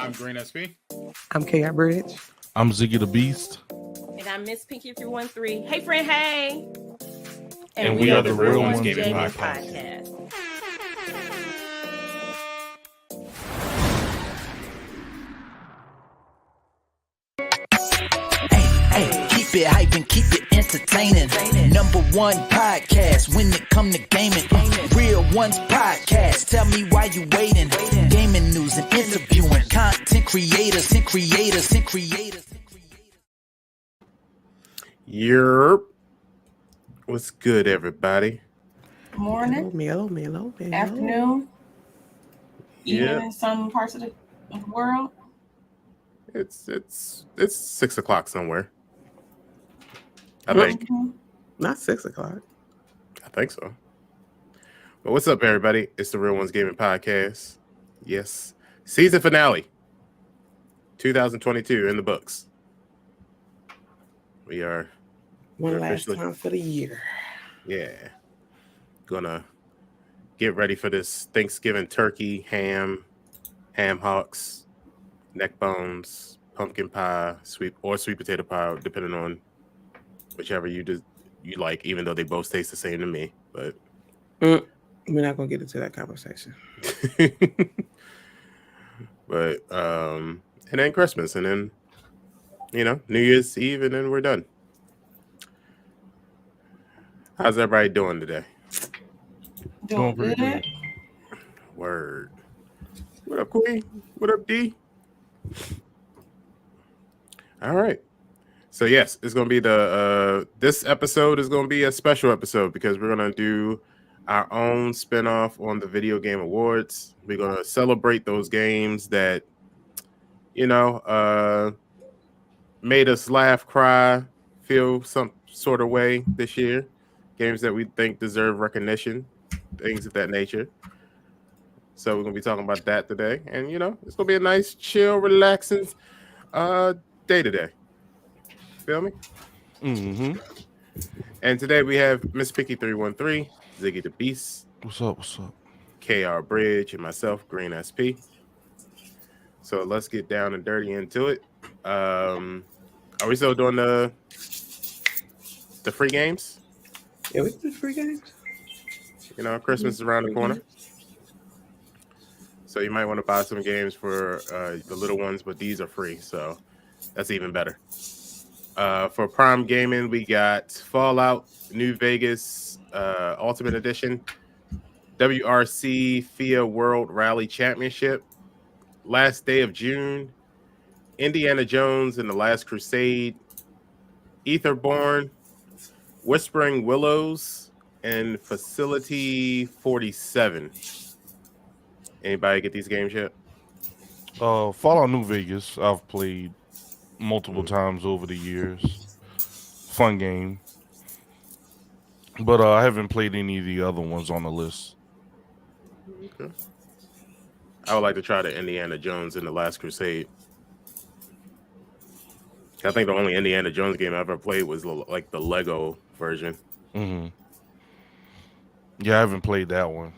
I'm Green SP. I'm KI Bridge. I'm Ziggy the Beast. And I'm Miss Pinky 313. Hey, friend, hey. And we are the Real Ones Gaming Podcast. Hey, keep it hype and keep it entertaining. Number one podcast when it come to gaming. Real Ones Podcast. Tell me why you waiting. Gaming news and interviewing content creators and creators and creators. Yerp. What's good, everybody? Morning, Mellow. afternoon, even Yeah. in some parts of the world. It's 6 o'clock somewhere. I think. Not 6 o'clock. I think so. But what's up, everybody? It's the Real Ones Gaming Podcast. Yes. Season finale. 2022 in the books. We are One We're last officially- time for the year. gonna get ready for this Thanksgiving turkey, ham hocks, neck bones, pumpkin pie, sweet potato pie, depending on whichever you like, even though they both taste the same to me. But We're not gonna get into that conversation. but and then Christmas, and then New Year's Eve, and then we're done. How's everybody doing today? Doing pretty good. Word. What up, Queen? What up, D? All right. So yes, it's gonna be this episode is gonna be a special episode because we're gonna do our own spinoff on the Video Game Awards. We're gonna celebrate those games that made us laugh, cry, feel some sort of way this year. Games that we think deserve recognition, things of that nature. So we're gonna be talking about that today, and it's gonna be a nice, chill, relaxing day today. Feel me? Mm-hmm. And today we have Miss Picky 313, Ziggy the Beast, What's up? KR Bridge, and myself, Green SP. So let's get down and dirty into it. Are we still doing the free games? Yeah, we do free games. Christmas is around the corner. So you might want to buy some games for the little ones, but these are free, so that's even better. For Prime Gaming, we got Fallout New Vegas Ultimate Edition, WRC FIA World Rally Championship, Last Day of June, Indiana Jones and the Last Crusade, Etherborn, Whispering Willows, and Facility 47. Anybody get these games yet? Fallout New Vegas, I've played multiple times over the years. Fun game. But I haven't played any of the other ones on the list. Okay. I would like to try the Indiana Jones and the Last Crusade. I think the only Indiana Jones game I ever played was like the Lego version. Mm-hmm. Yeah, I haven't played that one.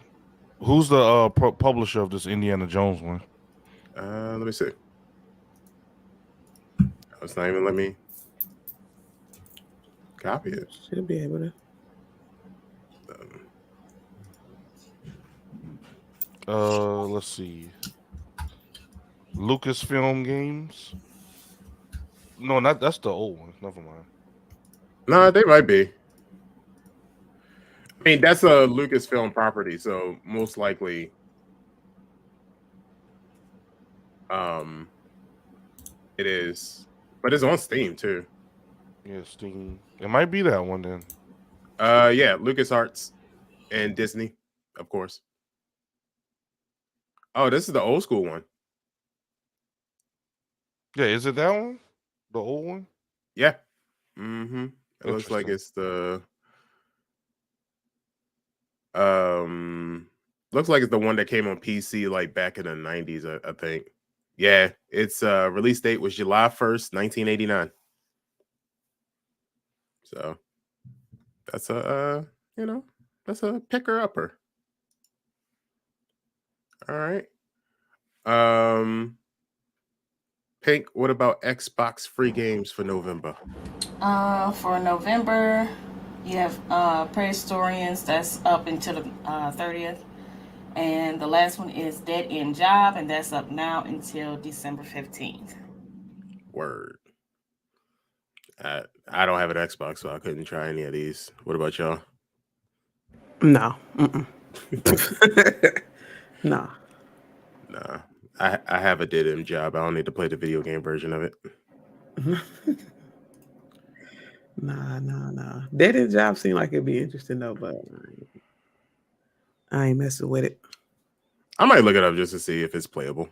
Who's the publisher of this Indiana Jones one? Let me see. It's not even let me copy it. Should be able to. Let's see. Lucasfilm Games. No, that's the old one. Never mind. No, they might be. I mean, that's a Lucasfilm property, so most likely, it is. But it's on Steam too. Yeah, Steam. It might be that one then. Yeah, LucasArts and Disney, of course. Oh, this is the old school one. Yeah, is it that one? The old one? Yeah. Mm-hmm. It looks like Interesting. it's looks like it's the one that came on PC like back in the 90s, I think. Yeah, its release date was July 1st, 1989. So that's that's a picker upper. All right. Pink, what about Xbox free games for November? For November, you have Prehistorians that's up until the 30th. And the last one is Dead End Job, and that's up now until December 15th. Word. I don't have an Xbox, so I couldn't try any of these. What about y'all? No. No. Nah. I have a Dead End Job. I don't need to play the video game version of it. Nah. Dead End Job seemed like it'd be interesting though, but I ain't messing with it. I might look it up just to see if it's playable.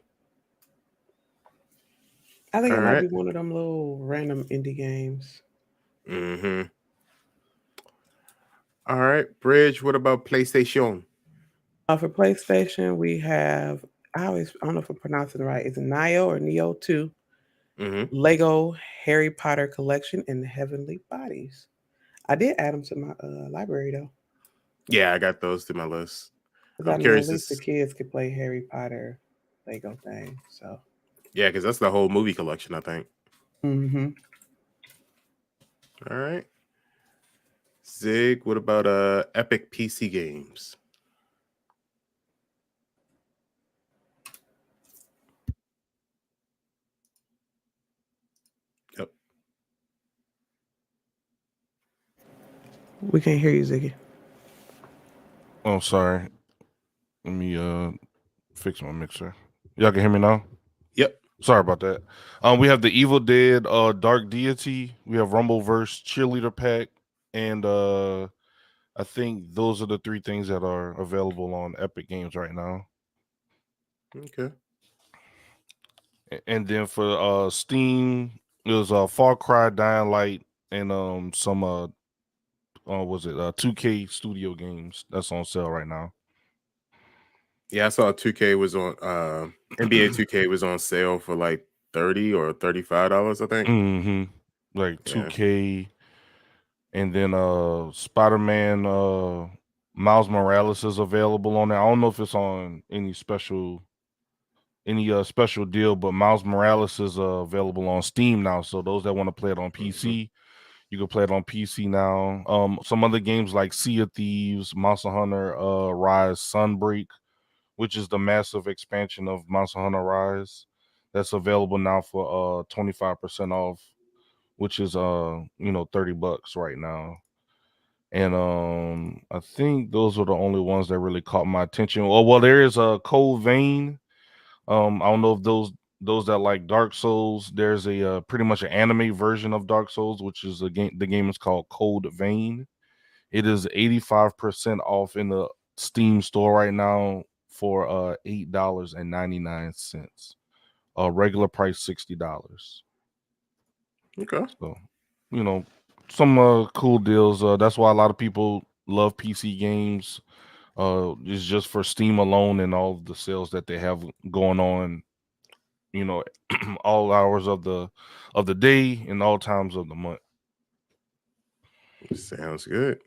I think it All might right. be one of them little random indie games. Mm-hmm. All right, Bridge, what about PlayStation? For PlayStation, we have I don't know if I'm pronouncing it right. Is it Neo or Neo 2? Mm-hmm. Lego Harry Potter Collection and Heavenly Bodies. I did add them to my library though. Yeah, I got those to my list. 'Cause I'm I know curious. at least the kids could play Harry Potter Lego thing. So Yeah, because that's the whole movie collection, I think. mm-hmm. All right. Zig, what about Epic PC games? Yep. We can't hear you, Ziggy. Oh, sorry. Let me fix my mixer. Y'all can hear me now? Yep. Sorry about that. We have the Evil Dead Dark Deity. We have Rumbleverse Cheerleader Pack, and I think those are the three things that are available on Epic Games right now. Okay. And then for Steam, it was Far Cry, Dying Light, and some was it 2K Studio games that's on sale right now. Yeah, I saw 2K was on NBA 2K was on sale for like $30 or $35, I think. Mm-hmm. Like Yeah. 2K, and then Spider-Man Miles Morales is available on there. I don't know if it's on any special deal, but Miles Morales is available on Steam now. So those that want to play it on PC, you can play it on PC now. Some other games like Sea of Thieves, Monster Hunter Rise Sunbreak, which is the massive expansion of Monster Hunter Rise, that's available now for 25% off, which is $30 right now. And I think those are the only ones that really caught my attention. Well, there is a Code Vein. I don't know if those that like Dark Souls, there's a pretty much an anime version of Dark Souls, which is a game. The game is called Code Vein. It is 85% off in the Steam store right now for $8.99. Regular price $60. Okay. So, some cool deals. That's why a lot of people love PC games. It's just for Steam alone and all of the sales that they have going on. All hours of the day and all times of the month. Sounds good.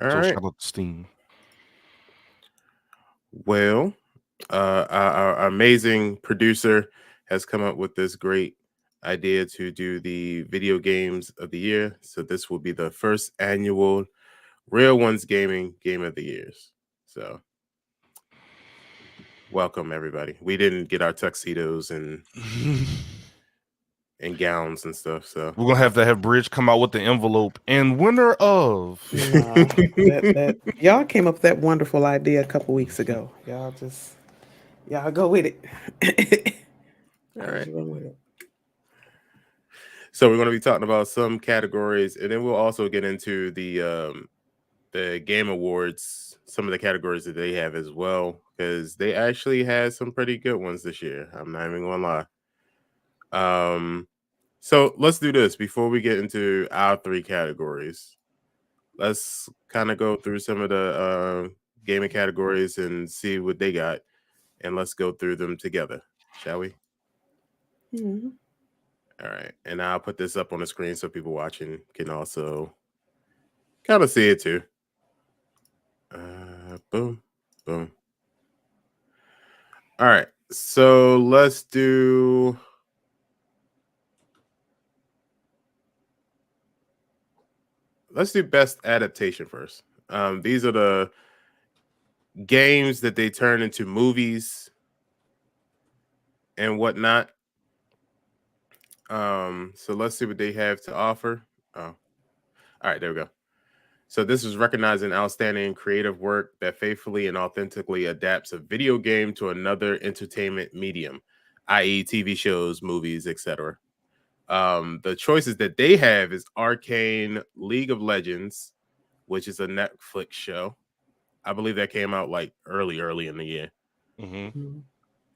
All So right. shout out to Steam. Well, our amazing producer has come up with this great idea to do the video games of the year. So this will be the first annual Real Ones Gaming Game of the Years. So welcome everybody. We didn't get our tuxedos and gowns and stuff. So We're gonna have Bridge come out with the envelope and winner of. Nah, that y'all came up with that wonderful idea a couple weeks ago. Y'all go with it. All right. Run with it. So we're going to be talking about some categories, and then we'll also get into the Game Awards, some of the categories that they have as well, because they actually had some pretty good ones this year. I'm not even going to lie. So let's do this before we get into our three categories. Let's kind of go through some of the gaming categories and see what they got, and let's go through them together, shall we? Mm-hmm. All right, and I'll put this up on the screen so people watching can also kind of see it too. Boom, boom. All right, So let's do best adaptation first. These are the games that they turn into movies and whatnot. So let's see what they have to offer. Oh, all right, there we go. So this is recognizing outstanding creative work that faithfully and authentically adapts a video game to another entertainment medium, i.e., TV shows, movies, etc. The choices that they have is Arcane League of Legends, which is a Netflix show. I believe that came out like early in the year. Mm-hmm.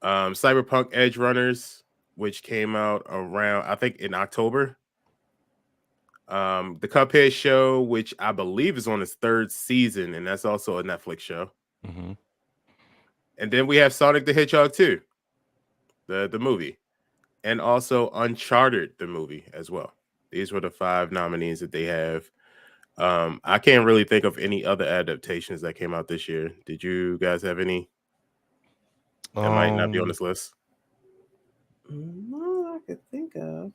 Cyberpunk Edge Runners, which came out around, I think, in October. The Cuphead show, which I believe is on its 3rd season, and that's also a Netflix show. Mm-hmm. And then we have Sonic the Hedgehog 2, the movie, and also Uncharted the movie as well. These were the 5 nominees that they have. I can't really think of any other adaptations that came out this year. Did you guys have any that might not be on this list? No, I could think of.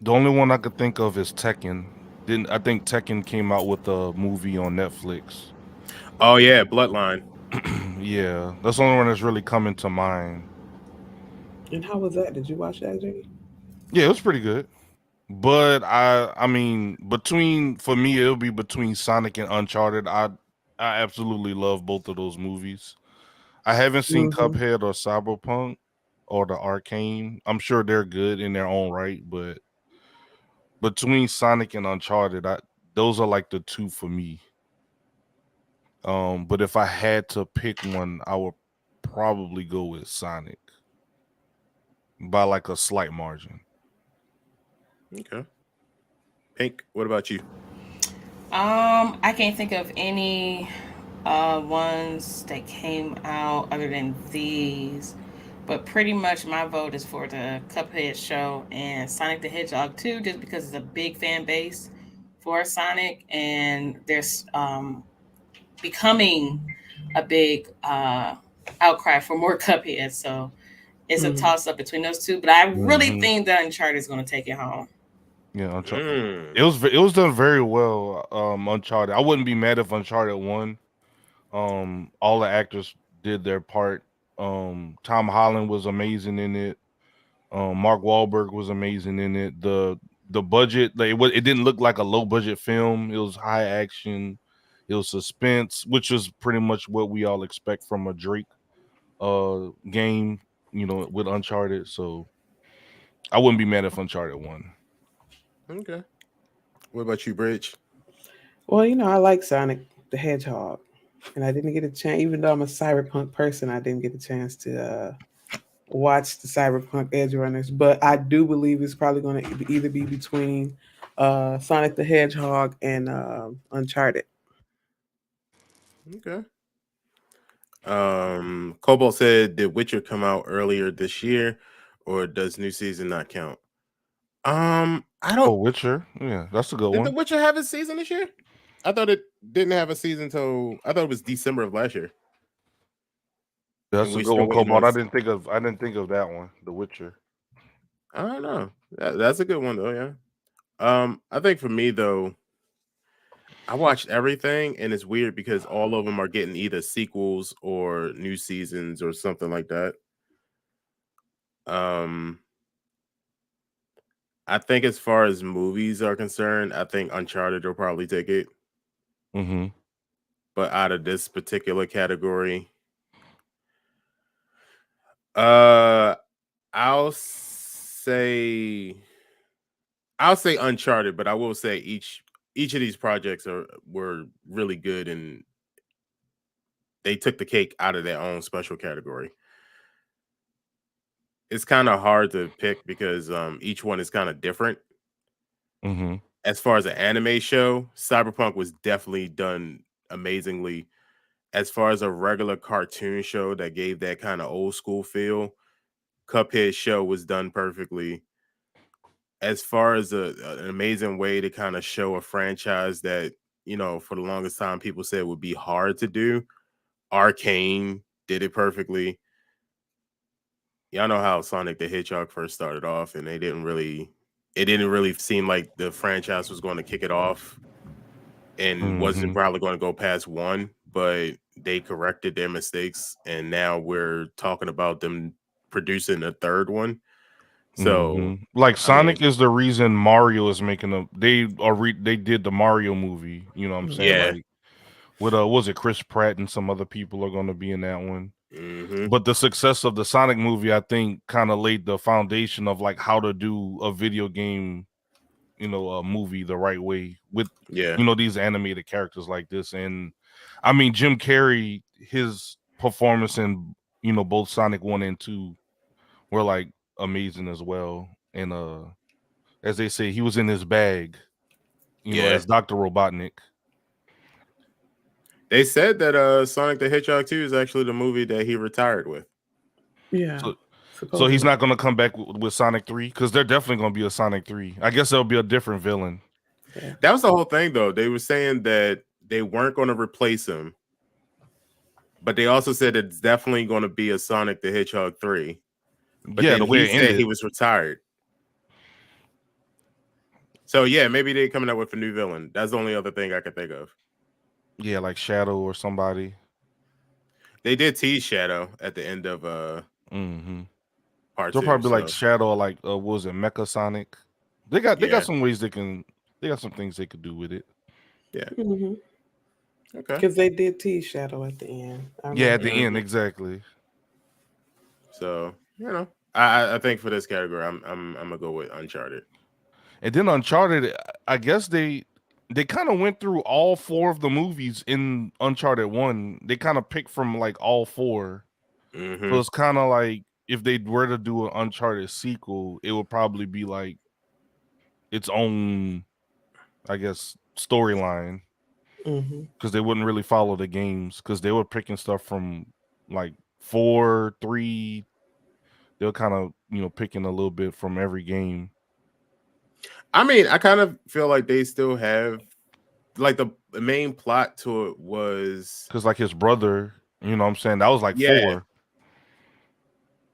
The only one I could think of is Tekken. I think Tekken came out with a movie on Netflix. Oh yeah, Bloodline. Yeah, that's the only one that's really coming to mind. And how was that? Did you watch that, Jay? Yeah, it was pretty good. But I mean, for me, it'll be between Sonic and Uncharted. I absolutely love both of those movies. I haven't seen Cuphead or Cyberpunk or the Arcane. I'm sure they're good in their own right, but between Sonic and Uncharted, those are like the 2 for me. But if I had to pick one, I would probably go with Sonic by like a slight margin. Okay. Pink, what about you? I can't think of any ones that came out other than these. But pretty much my vote is for the Cuphead show and Sonic the Hedgehog 2, just because it's a big fan base for Sonic, and there's becoming a big outcry for more Cuphead. So it's a toss up between those 2. But I really think that Uncharted is going to take it home. Yeah, Uncharted. It was done very well. Uncharted. I wouldn't be mad if Uncharted won. All the actors did their part. Tom Holland was amazing in it. Mark Wahlberg was amazing in it. The budget, it didn't look like a low budget film. It was high action. It was suspense, which is pretty much what we all expect from a Drake game, with Uncharted. So I wouldn't be mad if Uncharted won. Okay. What about you, Bridge? Well, I like Sonic the Hedgehog, and I didn't get a chance. Even though I'm a cyberpunk person, I didn't get a chance to watch the Cyberpunk Edge Runners. But I do believe it's probably going to either be between Sonic the Hedgehog and Uncharted. Okay. Cobalt said, did Witcher come out earlier this year, or does new season not count? I don't. Oh, Witcher. Yeah, that's a good Did one. The Witcher have a season this year? I thought it didn't have a season till I thought it was December of last year. That's And a we good still one, waiting Cobalt. on- I didn't think of that one, The Witcher. I don't know. That's a good one though. Yeah. I think for me though, I watched everything, and it's weird because all of them are getting either sequels or new seasons or something like that. I think as far as movies are concerned, I think Uncharted will probably take it. Mm-hmm. But out of this particular category, I'll say Uncharted, but I will say each of these projects were really good, and they took the cake out of their own special category. It's kind of hard to pick because each one is kind of different. Mm-hmm. As far as an anime show, Cyberpunk was definitely done amazingly. As far as a regular cartoon show that gave that kind of old school feel, Cuphead show was done perfectly. As far as an amazing way to kind of show a franchise that, for the longest time people said would be hard to do, Arcane did it perfectly. y'all know how Sonic the Hedgehog first started off, and it didn't really seem like the franchise was going to kick it off, and wasn't probably going to go past one. But they corrected their mistakes, and now we're talking about them producing a third one. So, like Sonic is the reason Mario is making they did the Mario movie. You know what I'm saying? Yeah. Like, with was it Chris Pratt and some other people are going to be in that one. Mm-hmm. But the success of the Sonic movie, I think, kind of laid the foundation of like how to do a video game, you know, a movie the right way with, you know, these animated characters like this. And I mean, Jim Carrey, his performance in, you know, both Sonic 1 and 2 were like amazing as well. And as they say, he was in his bag, you know, as Dr. Robotnik. They said that Sonic the Hedgehog 2 is actually the movie that he retired with. Yeah. So he's not going to come back with Sonic 3? Because they're definitely going to be a Sonic 3. I guess there'll be a different villain. Yeah. That was the whole thing, though. They were saying that they weren't going to replace him. But they also said it's definitely going to be a Sonic the Hedgehog 3. But yeah, then the way he said he was retired. So, yeah, maybe they're coming up with a new villain. That's the only other thing I could think of. Yeah, like Shadow or somebody. They did tease Shadow at the end of part They'll 2. probably like Shadow, like what was it, Mecha Sonic? They got some ways they got some things they could do with it. Yeah. Mm-hmm. Okay. Because they did tease Shadow at the end. Yeah, at the end, exactly. So, you know, I think for this category, I'm gonna go with Uncharted. And then Uncharted, I guess they kind of went through all 4 of the movies in Uncharted 1. They kind of picked from like all 4. Mm-hmm. So it's kind of like if they were to do an Uncharted sequel, it would probably be like its own, I guess, storyline. Because they wouldn't really follow the games, because they were picking stuff from like 4, 3. They're kind of, you know, picking a little bit from every game. I mean, I kind of feel like they still have, like, the main plot to it was because like his brother, you know what I'm saying, that was like 4.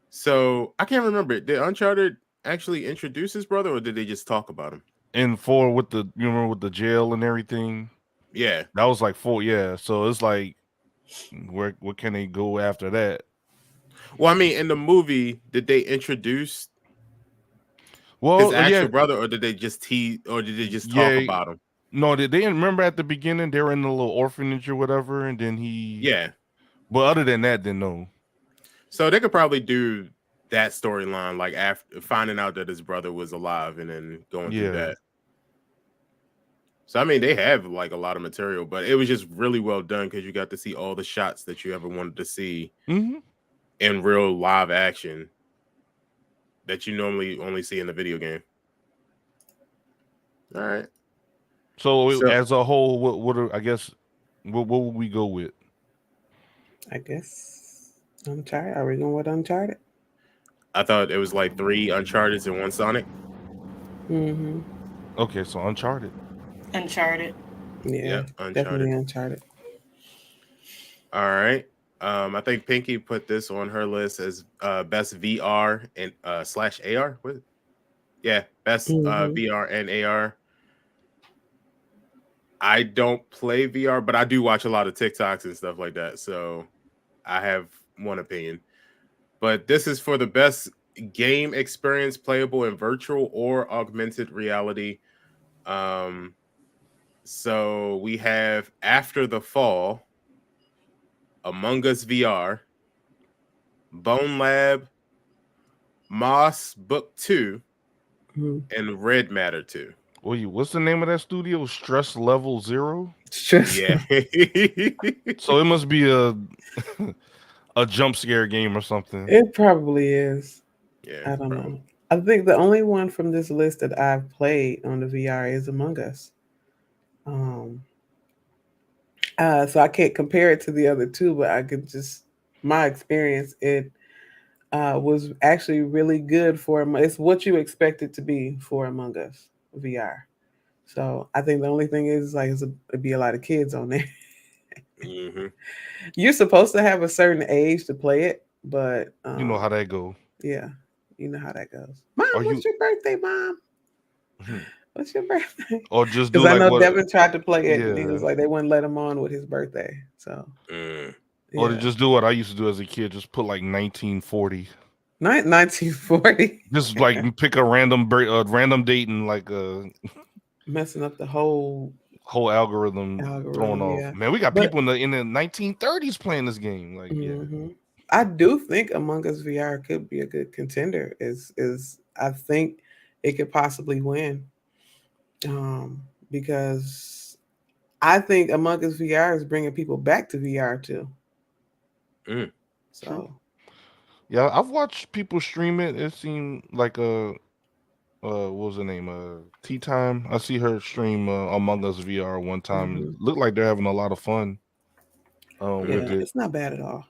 So I can't remember. Did Uncharted actually introduce his brother, or did they just talk about him? And 4 with the, you remember, with the jail and everything. Yeah, that was like 4. Yeah, so it's like, where can they go after that? Well, I mean, in the movie, did they introduce his actual brother, or did they just talk about him? No, they didn't. Remember at the beginning they were in the little orphanage or whatever, and then but other than that, then no. So they could probably do that storyline, like after finding out that his brother was alive and then going through that. So I mean, they have like a lot of material, but it was just really well done because you got to see all the shots that you ever wanted to see in real live action that you normally only see in the video game. All right. So as a whole, what I guess what would we go with? I guess Uncharted. Are we going with Uncharted? I thought it was like 3 Uncharted and 1 Sonic. Okay, so Uncharted. Yeah, definitely Uncharted. All right. I think Pinky put this on her list as best VR and / AR. What? Yeah, best VR and AR. I don't play VR, but I do watch a lot of TikToks and stuff like that, so I have one opinion. But this is for the best game experience playable in virtual or augmented reality. So we have After the Fall, Among Us VR, Bone Lab, Moss Book 2, and Red Matter 2. What's the name of that studio? Stress Level 0? Yeah. So it must be a jump scare game or something. It probably is. Yeah. I don't know. I think the only one from this list that I've played on the VR is Among Us. So I can't compare it to the other 2, but I could just, my experience, it was actually really good for, it's what you expect it to be for Among Us VR. So I think the only thing is like it'd be a lot of kids on there. You're supposed to have a certain age to play it, but you know how that go. Yeah, you know how that goes. Mom, Are what's you your birthday, Mom? Mhm. What's your birthday? or just do Because I like know what? Devin tried to play it, and he Yeah, was like, they wouldn't let him on with his birthday. So Mm. or to yeah, just do what I used to do as a kid, just put like 1940. 1940, Just like pick a random date and like a messing up the whole whole algorithm thrown algorithm. off. Yeah, Man, we got but people in the 1930s playing this game. Like, yeah. I do think Among Us VR could be a good contender. Is I think it could possibly win, because I think Among Us VR is bringing people back to VR too. Mm. So Yeah, I've watched people stream it. It seemed like what was her name? Tea Time. I see her stream Among Us VR one time. mhm. Looked like they're having a lot of fun with Yeah, it. it's not bad at all.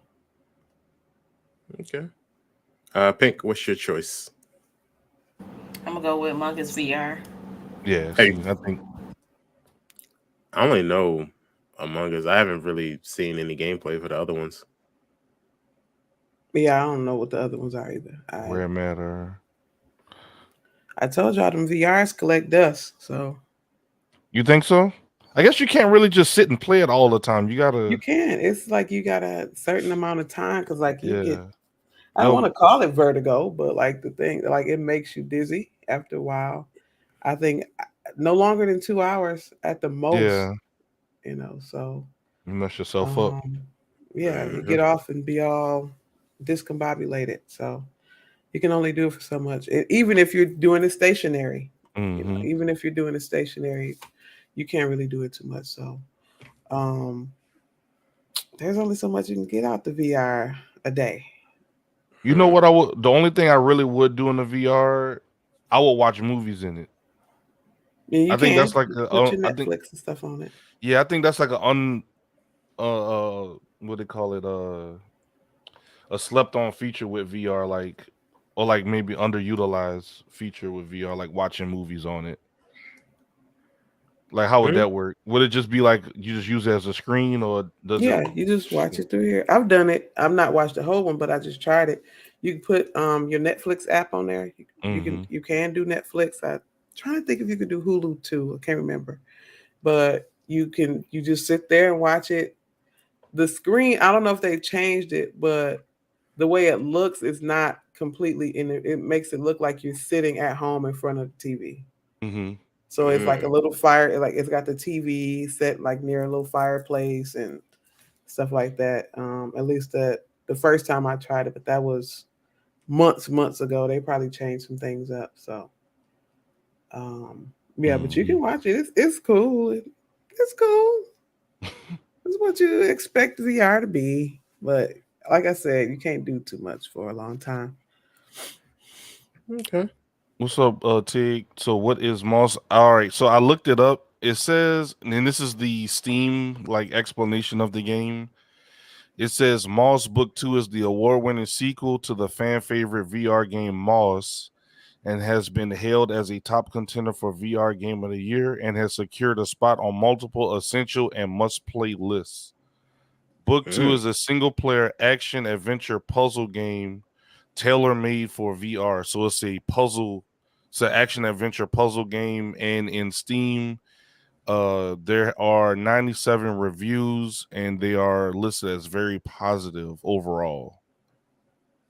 Okay. Pink, what's your choice? I'm gonna go with Among Us VR. Yeah, Hey, see, I think I only know Among Us. I haven't really seen any gameplay for the other ones. But yeah, I don't know what the other ones are either. Rare Matter. I told y'all them VRs collect dust, so You think so? I guess you can't really just sit and play it all the time. You you gotta, can. It's like you got a certain amount of time because like you get. yeah. I don't want to call it vertigo, but like the thing, like it makes you dizzy after a while. I think no longer than 2 hours at the most. Yeah, So you mess yourself up. um, yeah, you Mhm. get off and be all discombobulated. So you can only do it for so much. Even if you're doing it stationary, Hmm. even if you're doing it stationary, you can't really do it too much. So there's only so much you can get out the VR a day. You know what I would? The only thing I really would do in the VR, I would watch movies in it. And you I think that's can like put your I think Netflix and stuff on it. yeah, I think that's like what they call it a slept on feature with VR, like or like maybe underutilized feature with VR, like watching movies on it. Like, how would Mm. that work? Would it just be like you just use it as a screen, or does it? Yeah, you just watch it through here. I've done it. I've not watched the whole one, but I just tried it. You can put your Netflix app on there. Hmm. You can do Netflix. I trying to think if you could do Hulu too. I can't remember. But you just sit there and watch it. The screen, I don't know if they changed it, but the way it looks is not completely in it. It makes it look like you're sitting at home in front of the TV. Hmm. So it's like a Mm. little fire, like it's got the TV set like near a little fireplace and stuff like that. At least the first time I tried it, but that was months ago. They probably changed some things up. So yeah, but you Hmm. can watch it. It's cool. It's cool. It's what you expect VR to be. But like I said, you can't do too much for a long time. Okay. What's up, Tig? So, what is Moss? All right, so I looked it up. It says, and this is the Steam like explanation of the game. It says Moss Book 2 is the award-winning sequel to the fan favorite VR game Moss, and has been hailed as a top contender for VR Game of the Year and has secured a spot on multiple essential and must-play lists. Book 2 Mm. is a single-player action adventure puzzle game tailor-made for VR. So it's an action adventure puzzle game, and in Steam, there are 97 reviews, and they are listed as very positive overall.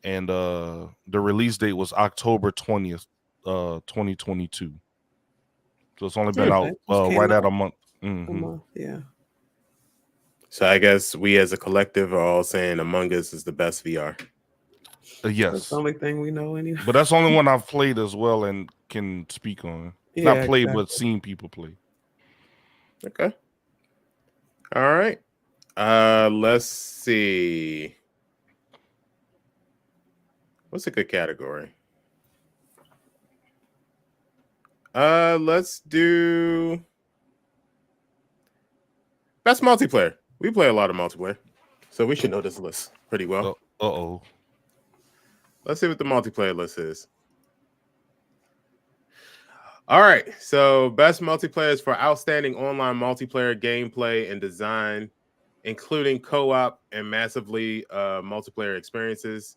And the release date was October 20th, 2022. So it's only been Mm. out It just came right at out a month. a month. Yeah. So I guess we as a collective are all saying Among Us is the best VR. That's the Yes, only thing we know anyway. but that's the only one I've played as well and can speak on. Not Yeah, played, but exactly. seen people play. Okay. All right. Let's see. What's a good category? Let's do best multiplayer. We play a lot of multiplayer, so we should know this list pretty well. Uh-oh. Let's see what the multiplayer list is. All right. So, best multiplayer is for outstanding online multiplayer gameplay and design, including co-op and massively multiplayer experiences.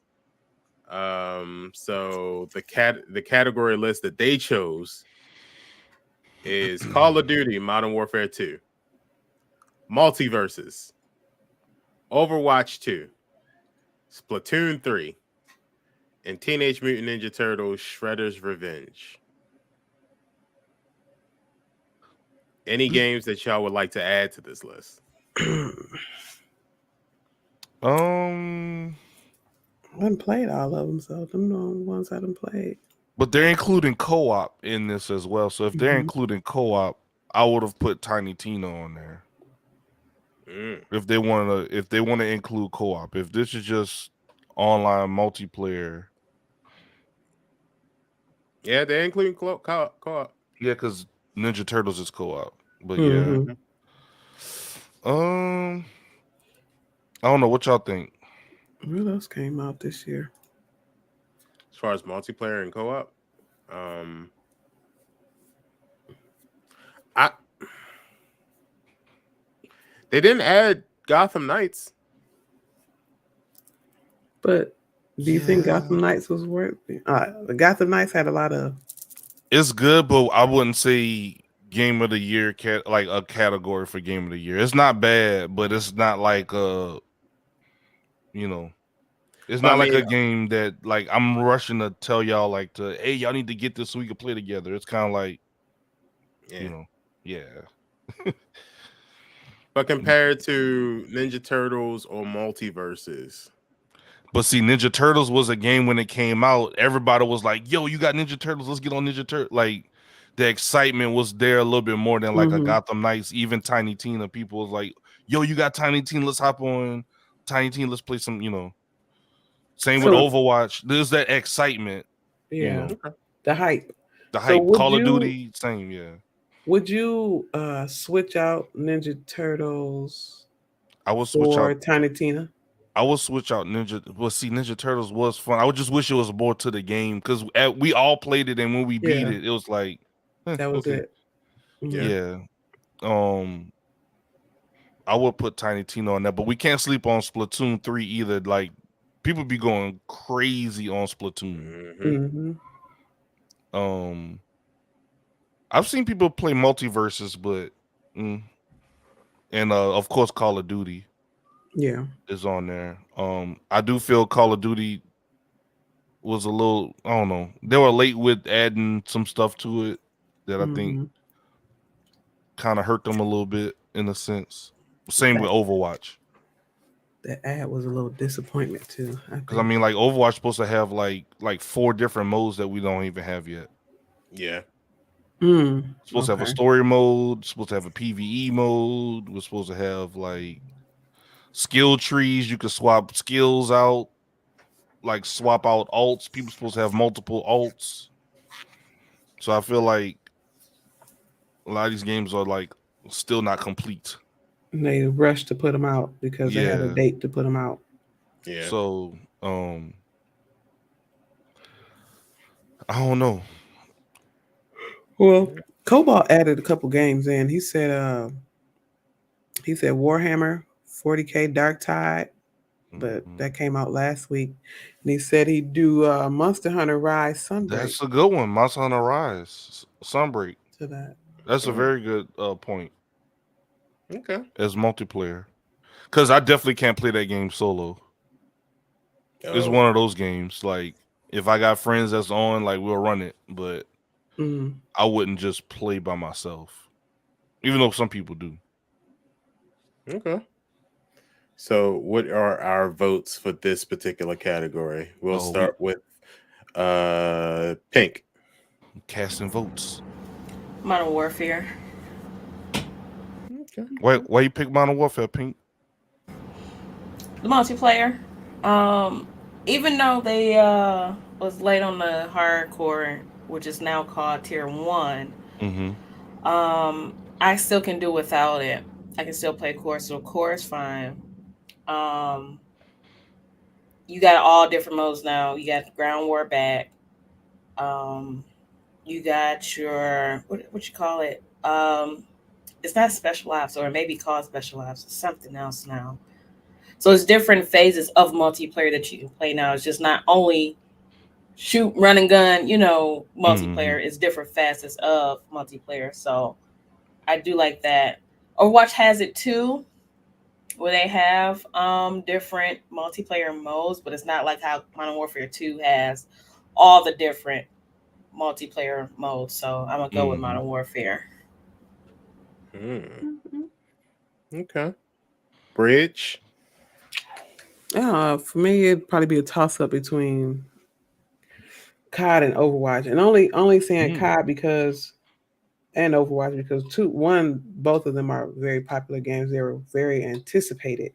So the category list that they chose is Call of Duty Modern Warfare 2, Multiverses, Overwatch 2, Splatoon 3, and Teenage Mutant Ninja Turtles Shredder's Revenge. Any games that y'all would like to add to this list? I haven't played all of them, so them the ones I haven't played. But they're including co-op in this as well. So if they're including co-op, I would have put Tiny Tina on there. If they want to include co-op. If this is just online multiplayer. Yeah, they're including co-op. Yeah, because Ninja Turtles is co-op. But Mhm. yeah. I don't know what y'all think. What else came out this year? As far as multiplayer and co-op, they didn't add Gotham Knights. But do you think Gotham Knights was worth it? The Gotham Knights had a lot of. It's good, but I wouldn't say game of the year like a category for game of the year. It's not bad, but it's not like it's not like a game that like I'm rushing to tell y'all like hey, y'all need to get this so we can play together. It's kind of like But compared to Ninja Turtles or Multiverses. But see, Ninja Turtles was a game when it came out. Everybody was like, yo, you got Ninja Turtles. Let's get on Ninja Turtles. Like, the excitement was there a little bit more than like a Gotham Knights. Even Tiny Tina, people was like, yo, you got Tiny Tina. Let's hop on Tiny Tina. Let's play some, Same with Overwatch. There's that excitement. Yeah. The hype. The hype. Call of Duty, same, yeah. Would you switch out Ninja Turtles I would switch out Tiny Tina? I would switch out Ninja. Well, see, Ninja Turtles was fun. I would just wish it was more to the game because we all played it, and when we beat it, it was like that was it. Yeah. I would put Tiny Tina on that, but we can't sleep on Splatoon 3 either. Like, people be going crazy on Splatoon. I've seen people play multiverses, but and of course Call of Duty. Is on there. I do feel Call of Duty was a little, I don't know. They were late with adding some stuff to it that I think kind of hurt them a little bit in a sense. Same with Overwatch. That ad was a little disappointment too. Because I mean, like Overwatch supposed to have like 4 different modes that we don't even have yet. Yeah. Supposed to have a story mode, supposed to have a PvE mode, we're supposed to have like skill trees, you can swap skills out, like swap out alts. People supposed to have multiple alts. So I feel like a lot of these games are like still not complete. And they rushed to put them out because they had a date to put them out. Yeah. So I don't know. Well, Cobalt added a couple games in. He said Warhammer 40K Dark Tide, but that came out last week. And he said he'd do Monster Hunter Rise Sunbreak. That's a good one. Monster Hunter Rise Sunbreak. To that. That's a very good point. Okay. As multiplayer. Because I definitely can't play that game solo. It's one of those games. Like, if I got friends that's on, like, we'll run it. But I wouldn't just play by myself. Even though some people do. Okay. So what are our votes for this particular category? We'll start with Pink. Casting votes. Modern Warfare. Okay. Why you pick Modern Warfare, Pink? The multiplayer. Even though they was late on the hardcore, which is now called Tier 1, I still can do without it. I can still play core, so core is fine. You got all different modes now. You got ground war back. You got your what you call it? It's not special ops, or maybe called special ops. It's something else now. So it's different phases of multiplayer that you can play now. It's just not only shoot, run and gun, multiplayer. It's different facets of multiplayer. So I do like that. Overwatch has it too, where they have different multiplayer modes, but it's not like how Modern Warfare 2 has all the different multiplayer modes. So I'm gonna go with Modern Warfare. Okay. Bridge. For me, it'd probably be a toss up between COD and Overwatch, and only saying COD because and Overwatch because both of them are very popular games. They were very anticipated.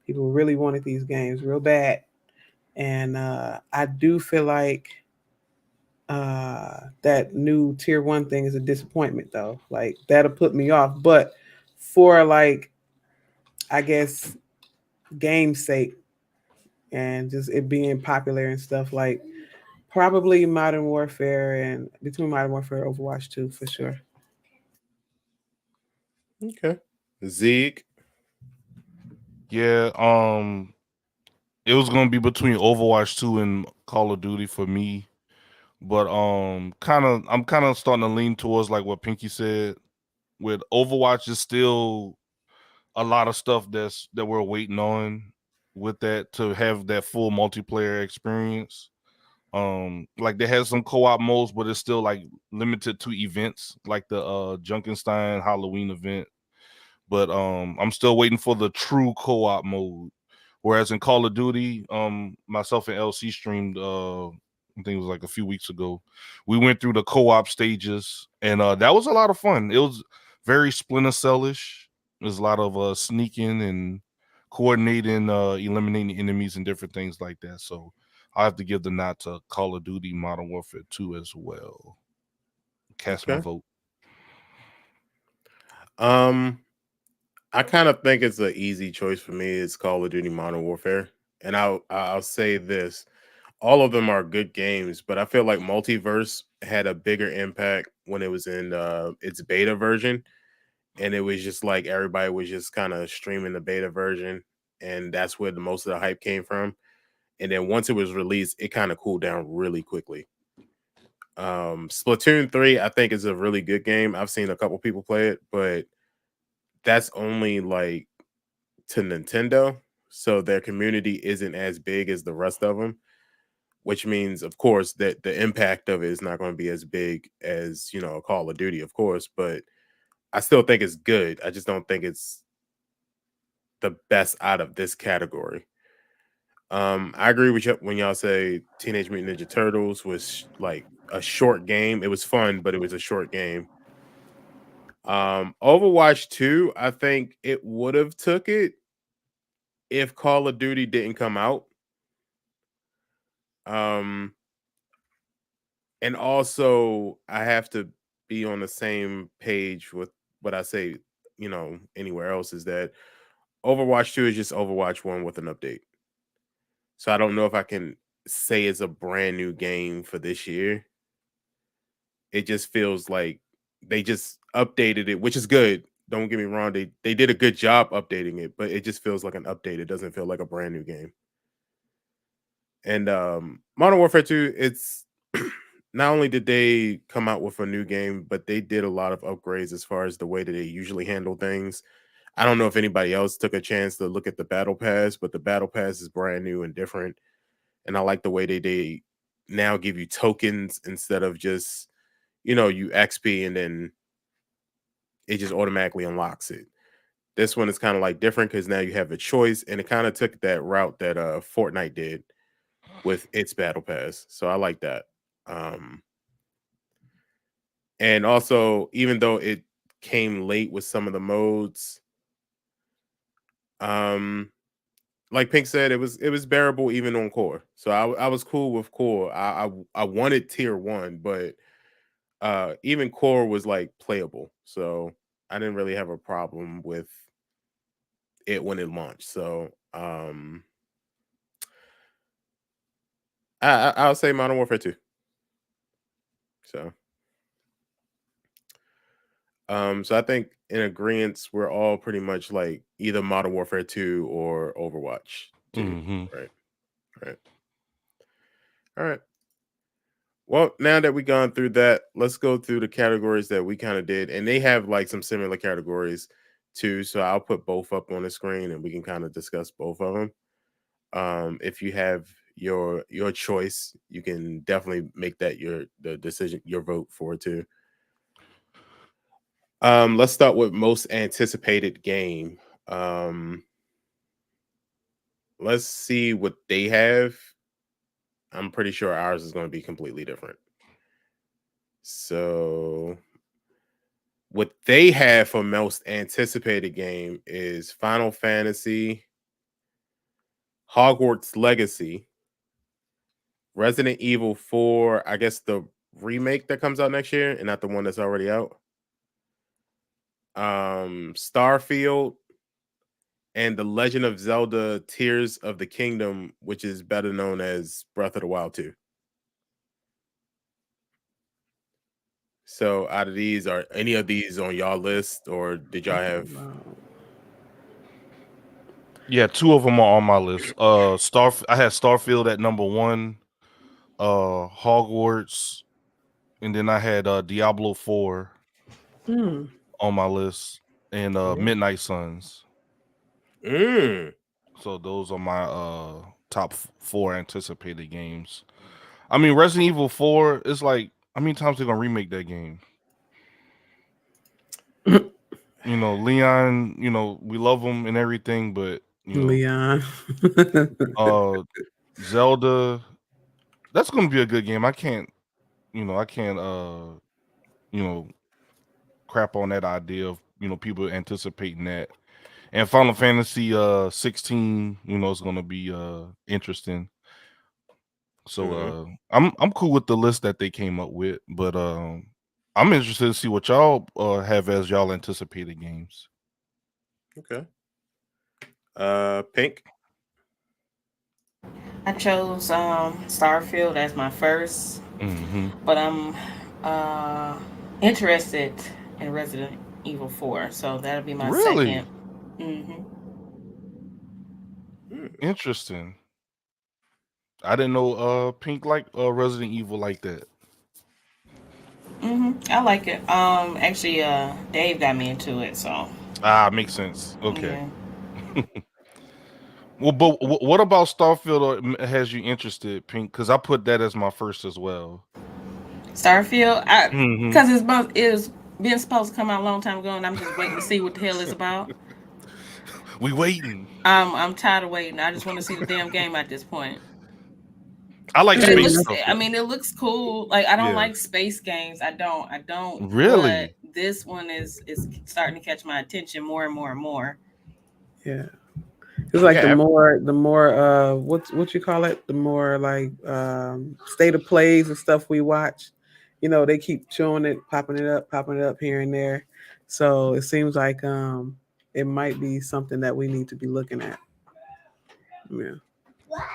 People really wanted these games real bad, and I do feel like that new tier 1 thing is a disappointment though. Like that'll put me off, but for like I guess game's sake and just it being popular and stuff, like probably Modern Warfare and between Modern Warfare and Overwatch 2 for sure. Okay. Zeke. Yeah, it was gonna be between Overwatch 2 and Call of Duty for me. But I'm kind of starting to lean towards like what Pinky said. With Overwatch is still a lot of stuff that we're waiting on with that to have that full multiplayer experience. Like they have some co-op modes, but it's still like limited to events like the Junkenstein Halloween event. But I'm still waiting for the true co-op mode. Whereas in Call of Duty, myself and LC streamed I think it was like a few weeks ago. We went through the co-op stages, and that was a lot of fun. It was very Splinter Cell-ish. There's a lot of sneaking and coordinating, eliminating enemies and different things like that. So I have to give the nod to Call of Duty Modern Warfare 2 as well. Cast my vote. I kind of think it's an easy choice for me. It's Call of Duty Modern Warfare, and I'll say this: all of them are good games, but I feel like Multiverse had a bigger impact when it was in its beta version, and it was just like everybody was just kind of streaming the beta version, and that's where the most of the hype came from. And then once it was released, it kind of cooled down really quickly. Splatoon 3, I think, is a really good game. I've seen a couple people play it, but that's only like to Nintendo, so their community isn't as big as the rest of them, which means, of course, that the impact of it is not going to be as big as, a Call of Duty, of course, but I still think it's good. I just don't think it's the best out of this category. I agree with you when y'all say Teenage Mutant Ninja Turtles was like a short game. It was fun, but it was a short game. Overwatch 2, I think it would have took it if Call of Duty didn't come out. And also I have to be on the same page with what I say, anywhere else, is that Overwatch 2 is just Overwatch 1 with an update. So I don't know if I can say it's a brand new game for this year. It just feels like they just updated it, which is good. Don't get me wrong, they did a good job updating it, but it just feels like an update. It doesn't feel like a brand new game. And Modern Warfare 2, it's not only did they come out with a new game, but they did a lot of upgrades as far as the way that they usually handle things. I don't know if anybody else took a chance to look at the Battle Pass, but the Battle Pass is brand new and different. And I like the way they now give you tokens instead of just, you XP and then it just automatically unlocks it. This one is kind of like different because now you have a choice, and it kind of took that route that Fortnite did with its Battle Pass. So I like that. And also, even though it came late with some of the modes, like Pink said, it was bearable even on core. So I was cool with core. I wanted tier 1, but even core was like playable. So I didn't really have a problem with it when it launched. So I'll say Modern Warfare 2. So So I think in agreement, we're all pretty much like either Modern Warfare 2 or Overwatch 2. Mm-hmm. Right. Right. All right. Well, now that we've gone through that, let's go through the categories that we kind of did. And they have like some similar categories too. So I'll put both up on the screen and we can kind of discuss both of them. If you have your choice, you can definitely make that the decision, your vote for it too. Let's start with most anticipated game. Let's see what they have. I'm pretty sure ours is going to be completely different. So, what they have for most anticipated game is Final Fantasy, Hogwarts Legacy, Resident Evil 4, I guess the remake that comes out next year and not the one that's already out. Starfield, and The Legend of Zelda Tears of the Kingdom, which is better known as Breath of the Wild 2. So out of these, are any of these on y'all list, or did y'all have? Yeah, 2 of them are on my list. I had Starfield at number 1, Hogwarts, and then I had Diablo 4 on my list, and Midnight Suns. So those are my top 4 anticipated games. I mean, Resident Evil 4 is like, how many times they're gonna remake that game? You know, Leon, you know, we love him and everything, but you know, Leon. Zelda, that's gonna be a good game. I can't crap on that idea of, you know, people anticipating that. And Final Fantasy 16, you know, is gonna be interesting. So I'm cool with the list that they came up with, but I'm interested to see what y'all have as y'all anticipated games. Okay. Pink. I chose Starfield as my first, but I'm interested in Resident Evil 4, so that'll be my second. Interesting. I didn't know Pink like Resident Evil like that. I like it. Actually, Dave got me into it, so Makes sense. Okay. Yeah. Well, but what about Starfield has you interested, Pink? Because I put that as my first as well. Starfield, because it's been supposed to come out a long time ago, and I'm just waiting to see what the hell it's about. We waiting. I'm tired of waiting. I just want to see the damn game at this point. I like space. I mean, it looks cool. Like, I don't like space games. I don't. Really? But this one is starting to catch my attention more and more and more. Yeah. It's like the more what you call it? The more like state of plays and stuff we watch. You know, they keep showing it, popping it up here and there. So it seems like it might be something that we need to be looking at. Yeah.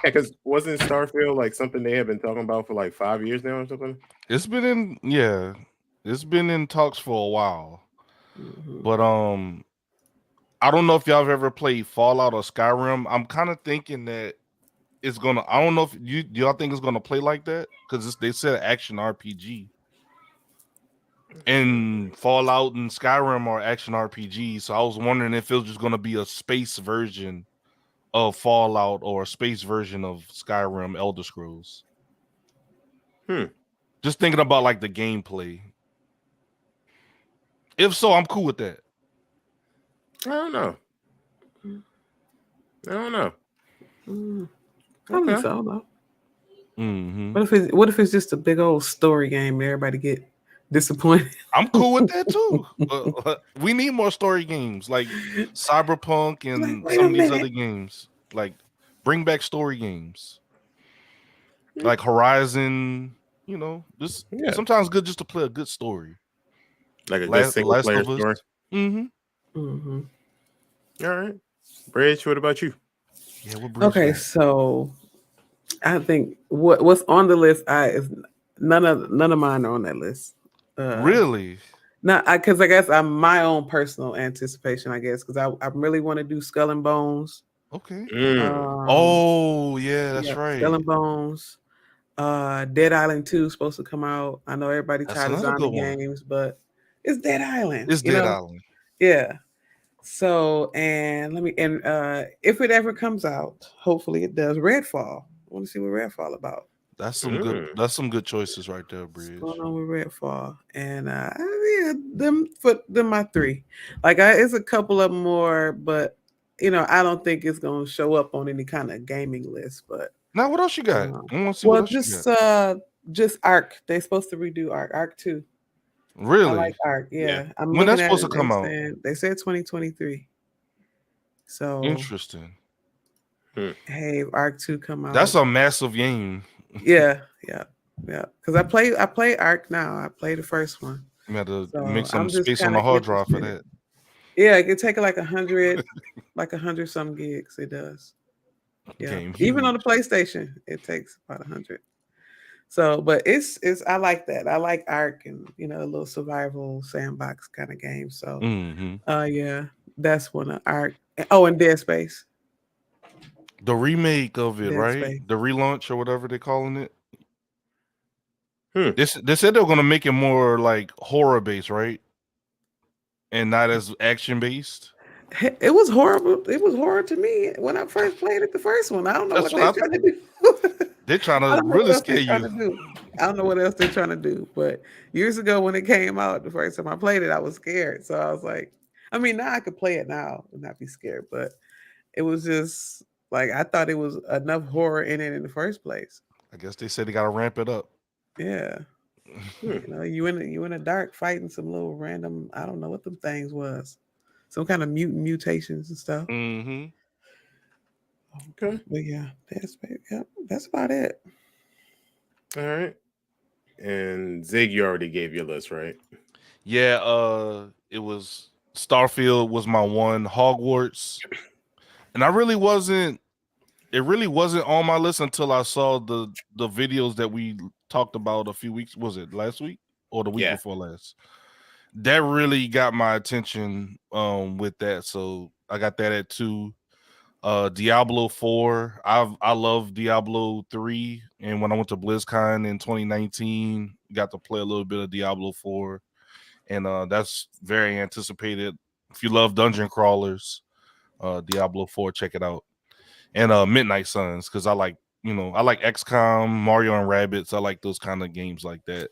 Because wasn't Starfield like something they have been talking about for like 5 years now or something? It's been in talks for a while. But I don't know if y'all have ever played Fallout or Skyrim. I'm kind of thinking that it's gonna. I don't know if y'all think it's gonna play like that, because they said action RPG. And Fallout and Skyrim are action RPGs, so I was wondering if it was just gonna be a space version of Fallout or a space version of Skyrim Elder Scrolls. Just thinking about like the gameplay. If so, I'm cool with that. I don't know. I think so though. What if it's just a big old story game? Everybody get disappointed. I'm cool with that too. We need more story games like Cyberpunk and some of these other games. Like, bring back story games, like Horizon. You know, just sometimes good just to play a good story, like a good single player story. All right, Bridge. What about you? Yeah, what Bridge okay, got? so I think what's on the list. None of mine are on that list. Really? No, because I guess I'm my own personal anticipation. I guess because I really want to do Skull and Bones. Okay. Mm. Oh yeah, that's Yeah, Skull right. and Bones. Dead Island 2 is supposed to come out. I know everybody That's tired of another zombie good one. games, but it's Dead Island, It's you Dead know? Island. Yeah. So, and if it ever comes out, hopefully it does. Redfall. I want to see what Redfall about. That's some good. Mm. That's some good choices right there, What's Bridge. going on with Redfall? And yeah, them my three. Like it's a couple of more, but I don't think it's gonna show up on any kind of gaming list. But Now, what else you got? uh, I want to see what well, else you got. just Arc. They're supposed to redo Arc 2. I Really? like Arc. Yeah. Yeah, I'm When looking that's at supposed it. to come out? They said 2023. So Interesting. hey, if Arc 2 come out. That's a massive game. Yeah. Because I play Arc now. I play the first one. You had to So make some I'm just space on kind the of hard drive for interested. that. Yeah, it could take like 100, like 100 some gigs. It does. Yeah, Game even on the huge. PlayStation, it takes about 100. So, but it's I like that. I like Arc and a little survival sandbox kind of game. So, Hmm. yeah, that's one of Arc. Oh, and Dead Space. The remake of it, Dead right? Space. The relaunch or whatever they're calling it. Hmm. They said they're gonna make it more like horror based, right? And not as action based. It was horrible. It was horror to me when I first played it. The first one. I don't know That's what what they're I trying to do. They're trying I to don't know what really else scare they're trying you. to do. I don't know what else they're trying to do. But years ago when it came out, the first time I played it, I was scared. So I was like, I mean, now I could play it now and not be scared. But it was just like I thought it was enough horror in it in the first place. I guess they said they gotta ramp it up. Yeah. You in a dark fighting some little random, I don't know what them things was. Some kind of mutant mutations and stuff. Hmm. Okay. But yeah, that's about it. All right. And Zig, you already gave your list, right? Yeah, it was Starfield was my one, Hogwarts. And it really wasn't on my list until I saw the videos that we talked about a few weeks. Was it last week or the week Yeah. before last? That really got my attention with that. So I got that at 2. Diablo 4. I love Diablo 3. And when I went to BlizzCon in 2019, got to play a little bit of Diablo 4. And that's very anticipated. If you love dungeon crawlers, Diablo 4, check it out. And Midnight Suns, because I like XCOM, Mario and Rabbids. I like those kind of games like that.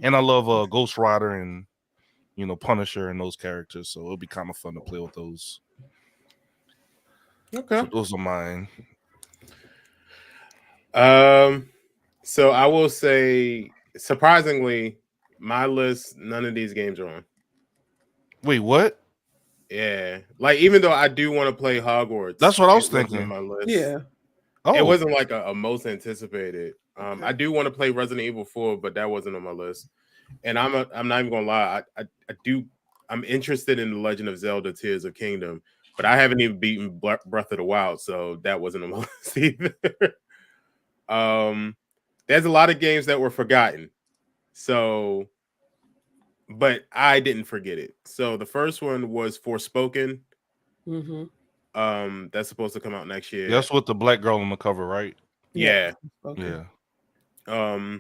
And I love Ghost Rider and Punisher and those characters. So it'll be kind of fun to play with those. Okay. So those are mine. So I will say, surprisingly, my list, none of these games are on. Wait, what? Yeah, like even though I do want to play Hogwarts, That's what I was it wasn't thinking. on my list. Yeah. Oh, It wasn't like a most anticipated. Okay. I do want to play Resident Evil 4, but that wasn't on my list. And I'm not even gonna lie, I'm interested in the Legend of Zelda: Tears of Kingdom, but I haven't even beaten Breath of the Wild, so that wasn't on my list either. There's a lot of games that were forgotten, so but I didn't forget it. So the first one was Forspoken. Mm-hmm. That's supposed to come out next year. that's with the black girl on the cover, right? Yeah. Okay. Yeah.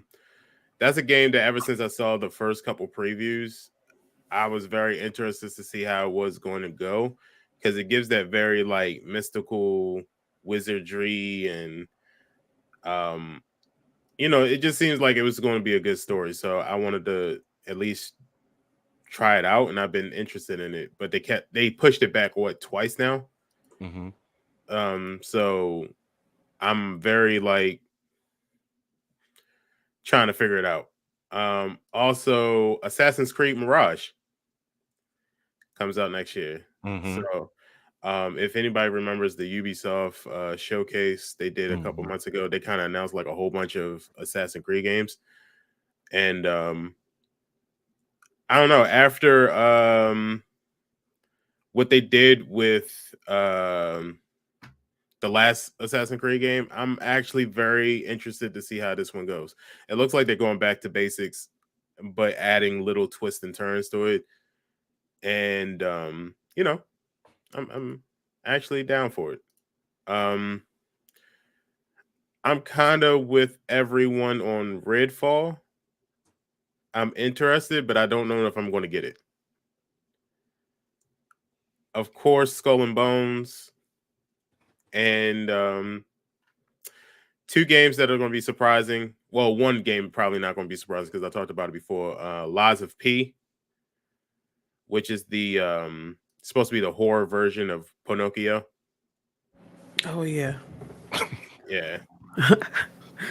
That's a game that ever since I saw the first couple previews, I was very interested to see how it was going to go, because it gives that very like mystical wizardry and it just seems like it was going to be a good story. So I wanted to at least try it out, and I've been interested in it, but they pushed it back twice now. Mm-hmm. So I'm very like trying to figure it out. Also Assassin's Creed Mirage comes out next year. Mm-hmm. So if anybody remembers the Ubisoft showcase they did a couple months ago, they kind of announced like a whole bunch of Assassin's Creed games. And I don't know, after what they did with the last Assassin's Creed game, I'm actually very interested to see how this one goes. It looks like they're going back to basics but adding little twists and turns to it. And you know, I'm actually down for it. I'm kind of with everyone on Redfall. I'm interested, but I don't know if I'm going to get it. Of course, Skull and Bones, and two games that are going to be surprising. Well, one game probably not going to be surprising because I talked about it before. Lies of P, which is the supposed to be the horror version of Pinocchio. Oh yeah. Yeah.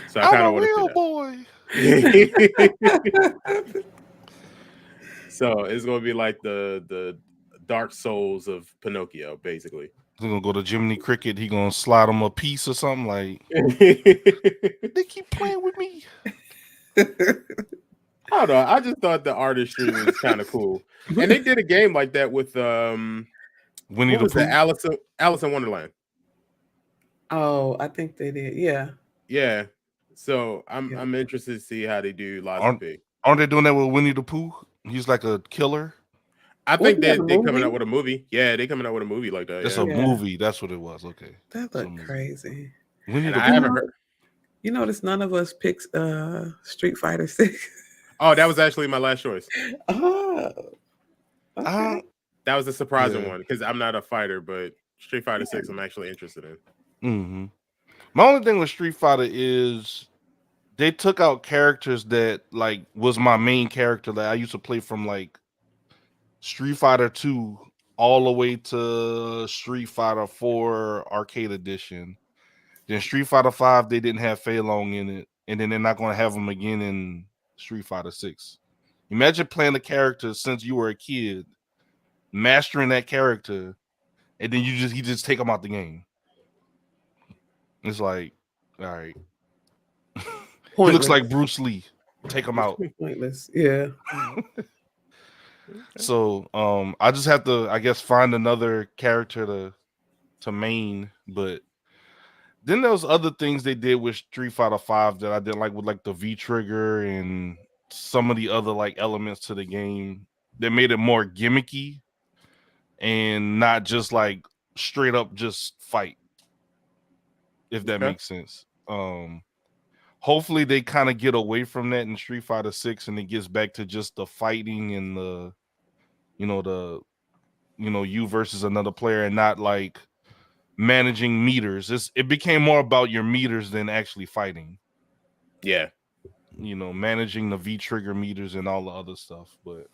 So I kind of want to see that. boy. So it's gonna be like the Dark Souls of Pinocchio, basically. He's gonna go to Jiminy Cricket. He gonna slide him a piece or something like. They keep playing with me. I don't know. I just thought the artistry was kind of cool, and they did a game like that with Winnie what the was Pooh. it? Alice in Wonderland. Oh, I think they did. Yeah. Yeah. So I'm Yeah. I'm interested to see how they do Lies Aren't- of P. Aren't they doing that with Winnie the Pooh? He's like a killer. I think Wasn't that a they're coming movie? out with a movie. Yeah, they're coming out with a movie like that. It's Yeah. a Yeah. movie. That's what it was. Okay. That It's a looked movie. crazy. Winnie And the I Pooh. haven't heard. You notice none of us picked Street Fighter 6. Oh, that was actually my last choice. Oh. Okay. That was a surprising Yeah. one because I'm not a fighter, but Street Fighter 6 I'm actually interested in. Mm-hmm. My only thing with Street Fighter is they took out characters that like was my main character that I used to play from like Street Fighter 2 all the way to Street Fighter 4 Arcade Edition. Then Street Fighter 5 they didn't have Fei Long in it, and then they're not going to have him again in Street Fighter 6. Imagine playing the character since you were a kid, mastering that character, and then you just take him out the game. It's like, all right. He looks Pointless. like Bruce Lee. Take him out. Pointless. Yeah. So I just have to, I guess, find another character to main. But then there was other things they did with Street Fighter 5 that I didn't like, with like the V trigger and some of the other like elements to the game that made it more gimmicky and not just like straight up just fight. If that Okay. makes sense. Hopefully they kind of get away from that in Street Fighter 6 and it gets back to just the fighting and the you versus another player and not like managing meters. It became more about your meters than actually fighting. Yeah. Managing the V trigger meters and all the other stuff. But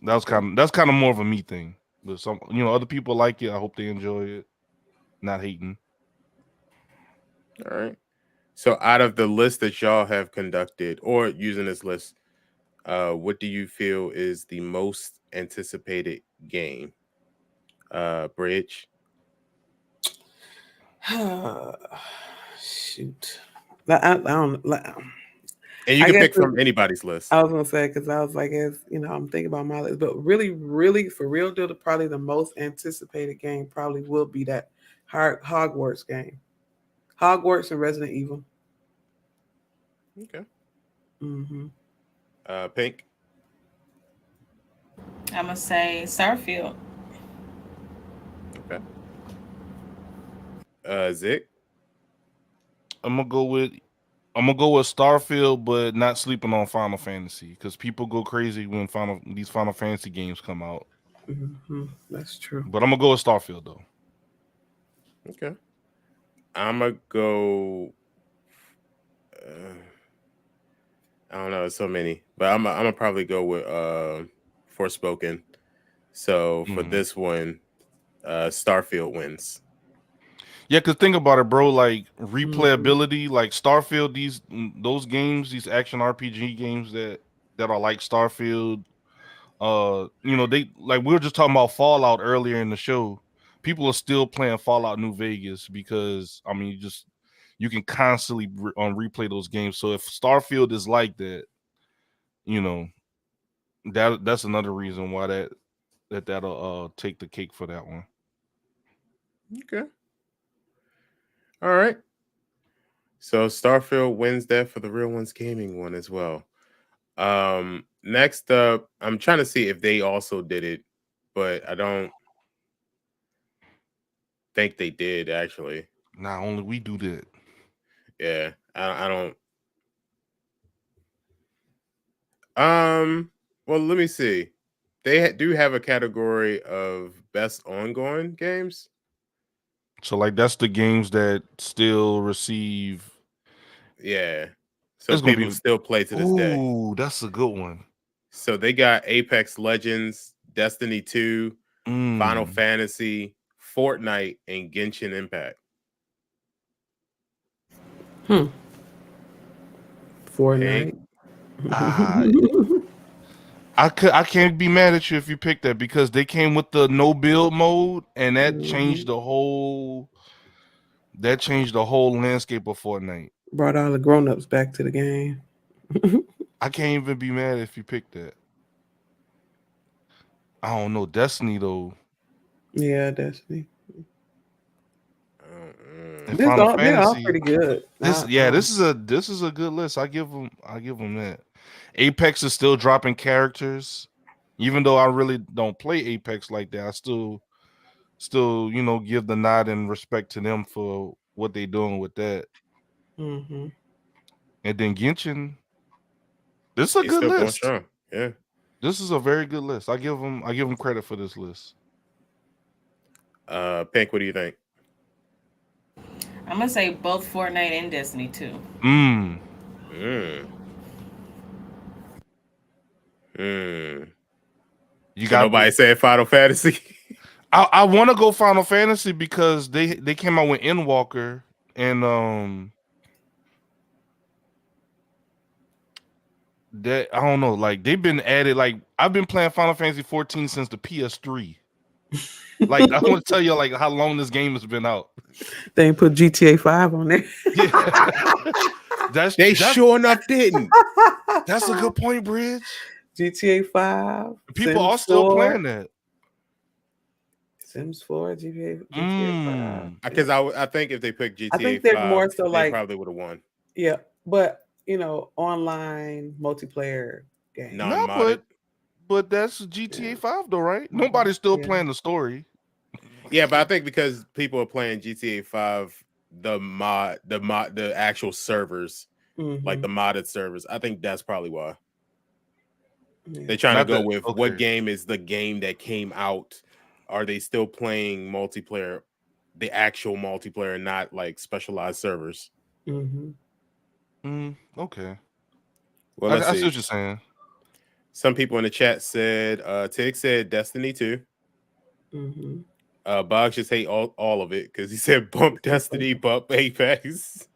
that's kind of more of a me thing. But some other people like it. I hope they enjoy it. Not hating. All right. So out of the list that y'all have conducted or using this list, what do you feel is the most anticipated game? Bridge. Shoot. I don't. And you I can guess pick from anybody's list. I was gonna say because I was like, I'm thinking about my list, but really, really, for real, deal, probably the most anticipated game probably will be that Hogwarts game, Hogwarts and Resident Evil. Okay. Mm-hmm. Pink. I'm gonna say Starfield. Okay. Zick. I'm gonna go with Starfield, but not sleeping on Final Fantasy because people go crazy when these Final Fantasy games come out. Mm-hmm. That's true. But I'm gonna go with Starfield though. Okay. I'm gonna go. I don't know. There's so many, but I'm gonna probably go with Forspoken. So for this one, Starfield wins. Yeah, because think about it, bro. Like replayability, like Starfield, those games, these action RPG games that are like Starfield. They like we were just talking about Fallout earlier in the show. People are still playing Fallout New Vegas because you can constantly replay those games. So if Starfield is like that, that's another reason why that'll take the cake for that one. Okay. All right. So Starfield wins that for the Real Ones Gaming one as well. Next up, I'm trying to see if they also did it, but I don't think they did actually. Nah, only we do that. Yeah, I don't. Well, let me see. They do have a category of best ongoing games. So like that's the games that still receive. Yeah, so It's gonna people be. still play to this day. Ooh, that's a good one. So they got Apex Legends, Destiny 2, Final Mm. Fantasy, Fortnite, and Genshin Impact. Fortnite. Ah, I can't be mad at you if you picked that because they came with the no build mode and that changed the whole landscape of Fortnite. Brought all the grown-ups back to the game. I can't even be mad if you picked that. I don't know Destiny though. Yeah, Destiny. And They're Final all Fantasy. pretty good. This is a good list. I give them that. Apex is still dropping characters, even though I really don't play Apex like that. I still give the nod and respect to them for what they're doing with that. Mm-hmm. And then Genshin, this is a He's good still going list. strong. Yeah. This is a very good list. I give them credit for this list. Pink, what do you think? I'm gonna say both Fortnite and Destiny 2. You So got nobody said Final Fantasy. I want to go Final Fantasy because they came out with Endwalker and that I don't know, like they've been added. Like I've been playing Final Fantasy 14 since the PS3. Like I want to tell you like how long this game has been out. They ain't put GTA 5 on there. Yeah. They sure enough didn't. That's a good point, Bridge. GTA 5. People Sims are still 4, playing that. Sims 4, GTA 5. Because I think if they picked GTA I think they're 5, more so they like probably would have won. Yeah, but online multiplayer game. Non-modded. But that's GTA 5 though, right? Nobody's still playing the story. Yeah, but I think because people are playing GTA 5, the actual servers, like the modded servers, I think that's probably why. They're trying to go with what game is the game that came out. Are they still playing multiplayer, the actual multiplayer, not like specialized servers? Okay. Well, let's I see see what you're saying. Some people in the chat said, Tig said Destiny 2. Boggs just hate all of it because he said bump Destiny, bump Apex.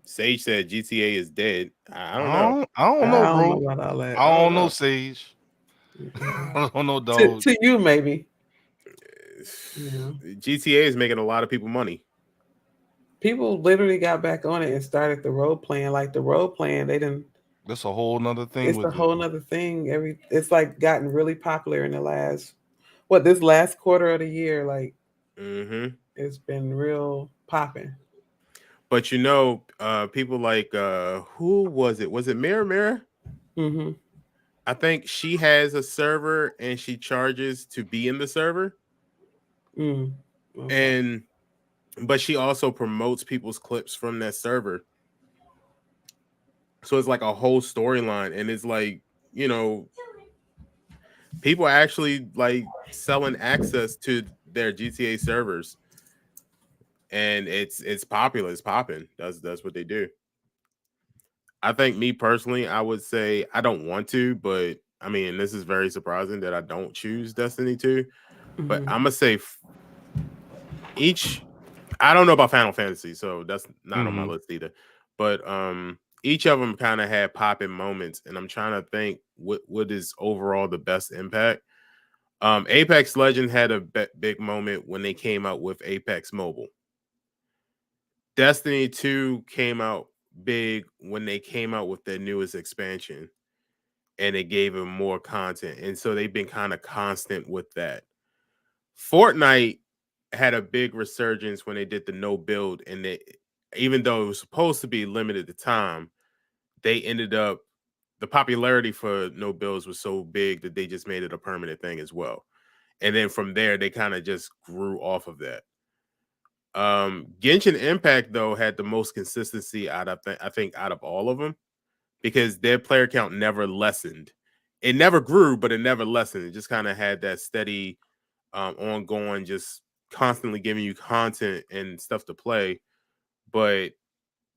Sage said GTA is dead. I don't know. I don't know, bro. I don't know about all that. I don't know, Sage. I don't know, dog. To you, maybe. GTA is making a lot of people money. People literally got back on it and started the role playing. Like the role playing, they didn't. That's a whole nother thing. It's a whole nother thing. It's like gotten really popular in the this last quarter of the year. Like, it's been real popping. But people like who was it? Was it Mirror? I think she has a server and she charges to be in the server. But she also promotes people's clips from that server. So it's like a whole storyline, and it's like, people are actually like selling access to their GTA servers. And it's popular, it's popping. That's what they do. I think me personally, I would say I don't want to, but I mean, this is very surprising that I don't choose Destiny 2. But I'm gonna say I don't know about Final Fantasy, so that's not on my list either. But each of them kind of had popping moments, and I'm trying to think what is overall the best impact. Apex Legends had a big moment when they came out with Apex Mobile. Destiny 2 came out big when they came out with their newest expansion, and it gave them more content, and so they've been kind of constant with that. Fortnite had a big resurgence when they did the no build, and even though it was supposed to be limited to time, they ended up the popularity for No Bills was so big that they just made it a permanent thing as well. And then from there, they kind of just grew off of that. Genshin Impact though had the most consistency out of I think out of all of them because their player count never lessened. It never grew, but it never lessened. It just kind of had that steady, ongoing, just constantly giving you content and stuff to play. But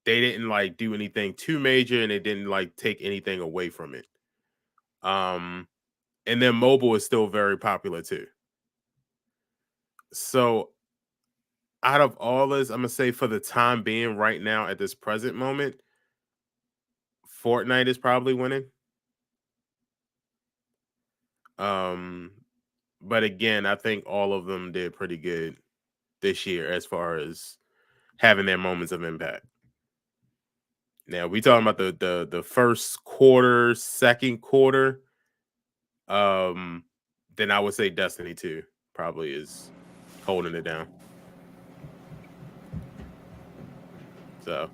they didn't like do anything too major, and they didn't like take anything away from it. And then mobile is still very popular too. So out of all this, I'm gonna say for the time being, right now at this present moment, Fortnite is probably winning. But again, I think all of them did pretty good this year as far as having their moments of impact. Now we talking about the first quarter, second quarter. Then I would say Destiny 2 probably is holding it down. So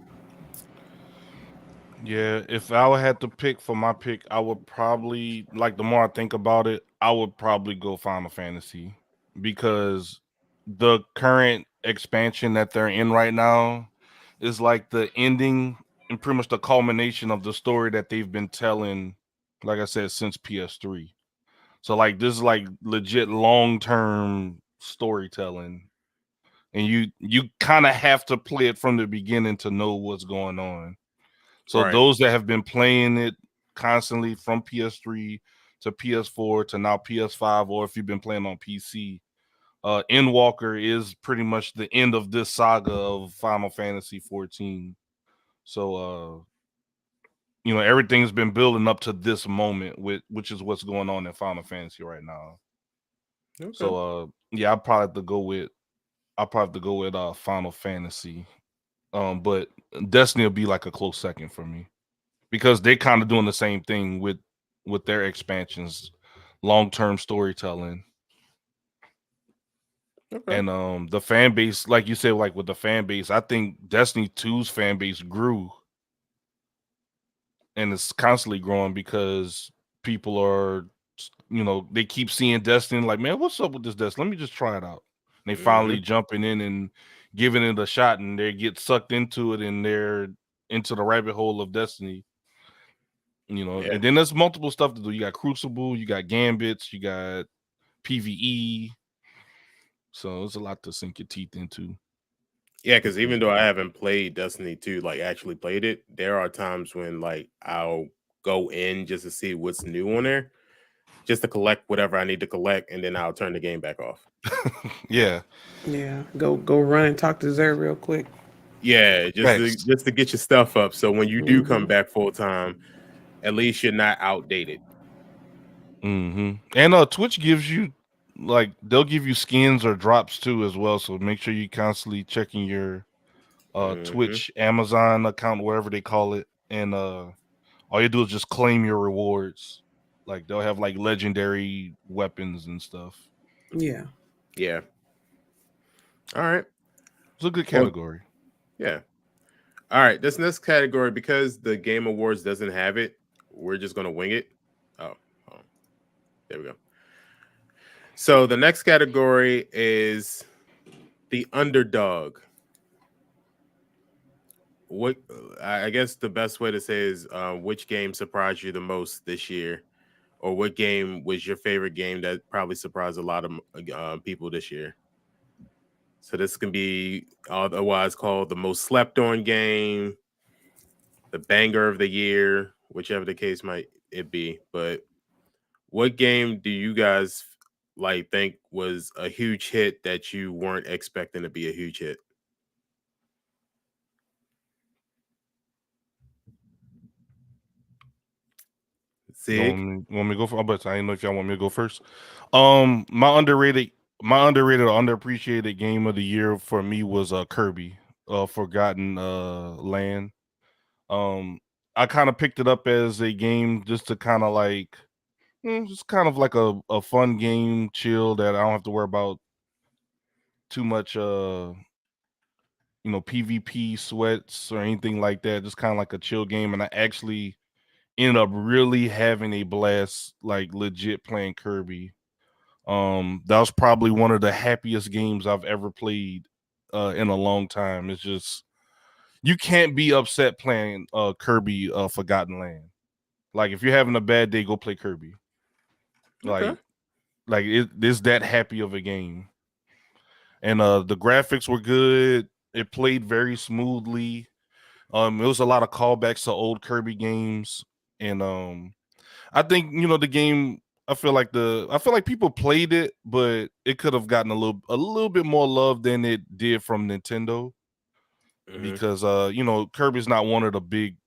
Yeah, if I had to pick for my pick, I would probably like the more I think about it, I would probably go Final Fantasy because the current expansion that they're in right now is like the ending and pretty much the culmination of the story that they've been telling, like I said, since PS3. So like this is like legit long-term storytelling. And you kind of have to play it from the beginning to know what's going on. So right. those that have been playing it constantly from PS3 to PS4 to now PS5, or if you've been playing on PC, Endwalker is pretty much the end of this saga of Final Fantasy 14. So everything's been building up to this moment, which is what's going on in Final Fantasy right now. Okay. So yeah, I'll probably have to go with Final Fantasy. But Destiny will be like a close second for me because they're kind of doing the same thing with their expansions, long-term storytelling. Okay. And the fan base, like you said, like with the fan base, I think Destiny 2's fan base grew and it's constantly growing because people are, they keep seeing Destiny like, man, what's up with this Destiny? Let me just try it out. And they finally jumping in and giving it a shot, and they get sucked into it, and they're into the rabbit hole of Destiny. And then there's multiple stuff to do. You got Crucible, you got Gambits, you got PvE. So there's a lot to sink your teeth into. Yeah, because even though I haven't played Destiny 2, like actually played it, there are times when like I'll go in just to see what's new on there, just to collect whatever I need to collect, and then I'll turn the game back off. Yeah. Go run and talk to Zer real quick. Yeah, just to get your stuff up. So when you do come back full time, at least you're not outdated. And Twitch gives you they'll give you skins or drops too as well. So make sure you constantly checking your Twitch Amazon account, wherever they call it, and all you do is just claim your rewards. Like they'll have like legendary weapons and stuff. Yeah. All right. It's a good category. Yeah. All right. This next category, because the Game Awards doesn't have it, we're just gonna wing it. Oh, there we go. So the next category is the underdog. What I guess the best way to say is which game surprised you the most this year, or what game was your favorite game that probably surprised a lot of people this year. So this can be otherwise called the most slept on game, the banger of the year, whichever the case might it be. But what game do you guys like think was a huge hit that you weren't expecting to be a huge hit? Want me to go for? But I didn't know if y'all want me to go first. My underrated or underappreciated game of the year for me was Kirby, Forgotten Land. I kind of picked it up as a game just to kind of like, just kind of like a fun game, chill, that I don't have to worry about too much PvP sweats or anything like that. Just kind of like a chill game, and I actually ended up really having a blast, like legit playing Kirby. That was probably one of the happiest games I've ever played in a long time. It's just you can't be upset playing Kirby Forgotten Land. Like if you're having a bad day, go play Kirby. Okay. Like it's that happy of a game. And the graphics were good. It played very smoothly. It was a lot of callbacks to old Kirby games, and I think the game. I feel like people played it, but it could have gotten a little bit more love than it did from Nintendo, because Kirby's not one of the big,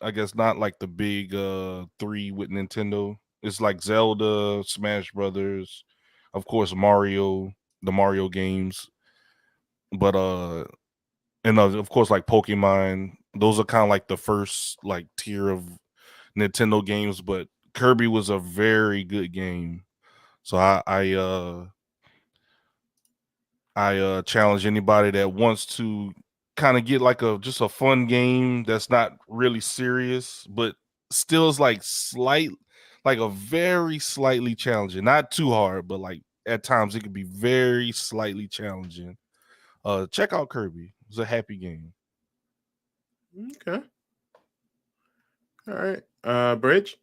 I guess not like the big three with Nintendo. It's like Zelda, Smash Brothers, of course Mario, the Mario games, but and of course like Pokemon. Those are kind of like the first like tier of Nintendo games, but Kirby was a very good game. So I challenge anybody that wants to kind of get like just a fun game that's not really serious, but still is like like a very slightly challenging, not too hard, but like at times it could be very slightly challenging. Check out Kirby. It's a happy game. Okay. All right. Bridge.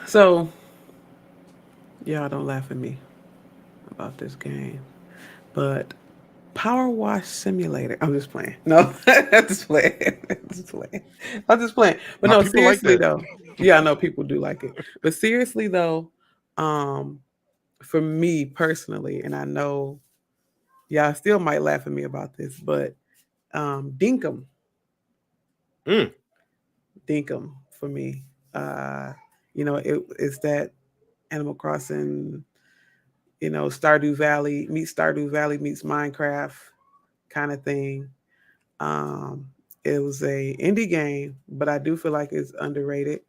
So y'all don't laugh at me about this game, but Power Wash Simulator. I'm just playing. No, I'm just playing. I'm just playing. But Now, no, people like seriously that. though. Yeah, I know people do like it. But seriously though, for me personally, and I know y'all still might laugh at me about this, but Dinkum. Mm. Dinkum for me. It's that Animal Crossing, Stardew Valley meets Minecraft kind of thing. It was a indie game, but I do feel like it's underrated.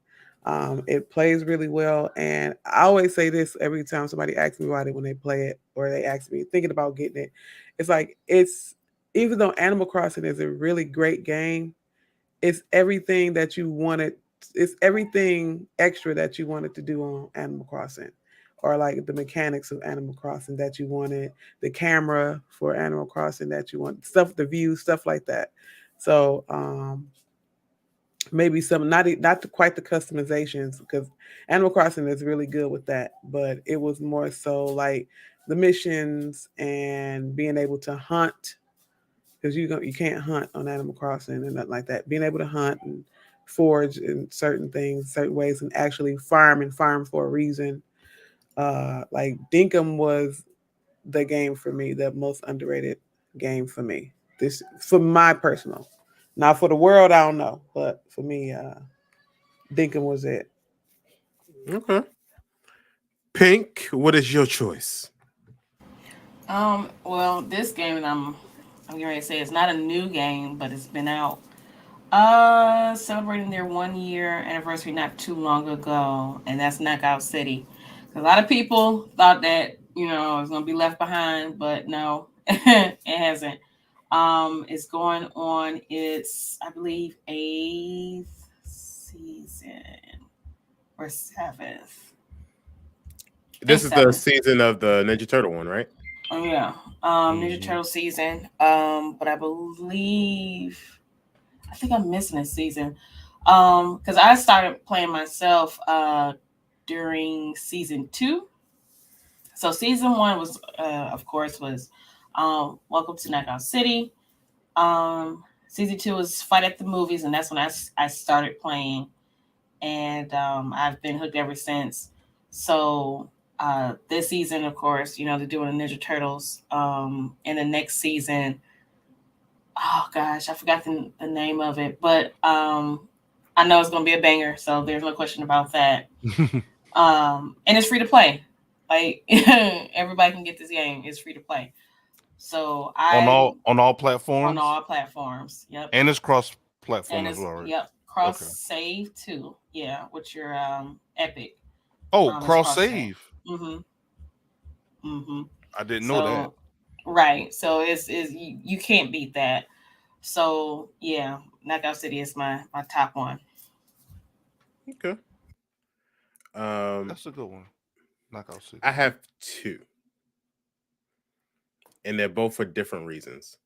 It plays really well, and I always say this every time somebody asks me about it when they play it, or they ask me thinking about getting it. It's like it's even though Animal Crossing is a really great game, it's everything that you wanted. It's everything extra that you wanted to do on Animal Crossing, or like the mechanics of Animal Crossing that you wanted, the camera for Animal Crossing that you want, stuff, the view, stuff like that. So maybe some quite the customizations, because Animal Crossing is really good with that, but it was more so like the missions and being able to hunt, because you can't hunt on Animal Crossing and nothing like that. Being able to hunt and forage in certain things, certain ways, and actually farm for a reason. Like Dinkum was the game for me, the most underrated game for me. This for my personal. Now for the world, I don't know, but for me, Dinkum was it. Okay. Pink. What is your choice? Well, this game that I'm getting ready to say it's not a new game, but it's been out. Celebrating their 1 year anniversary not too long ago, and that's Knockout City. A lot of people thought that it was gonna be left behind, but no, it hasn't. It's going on its, I believe, 8th season or 7th. This is the Seven. season of the Ninja Turtle one, right? Oh yeah, Ninja Turtle season. But I think I'm missing a season. Because I started playing myself during season 2. So season 1 was, of course, was Welcome to Knockout City. Season 2 was Fight at the Movies, and that's when I started playing, and I've been hooked ever since. So this season, of course, they're doing the Ninja Turtles. In the next season, oh gosh, I forgot the name of it, but I know it's gonna be a banger, so there's no question about that. And it's free to play. Like everybody can get this game. It's free to play. So on all platforms. On all platforms. Yep. And it's cross platform And as well, right? Yep. Cross save too. Yeah, with your Epic. Oh, cross save. Mm-hmm. Mm-hmm. I didn't know that. Right. So it's you can't beat that. So yeah, Knockout City is my top one. Okay. That's a good one. Knockout City. I have two, and they're both for different reasons.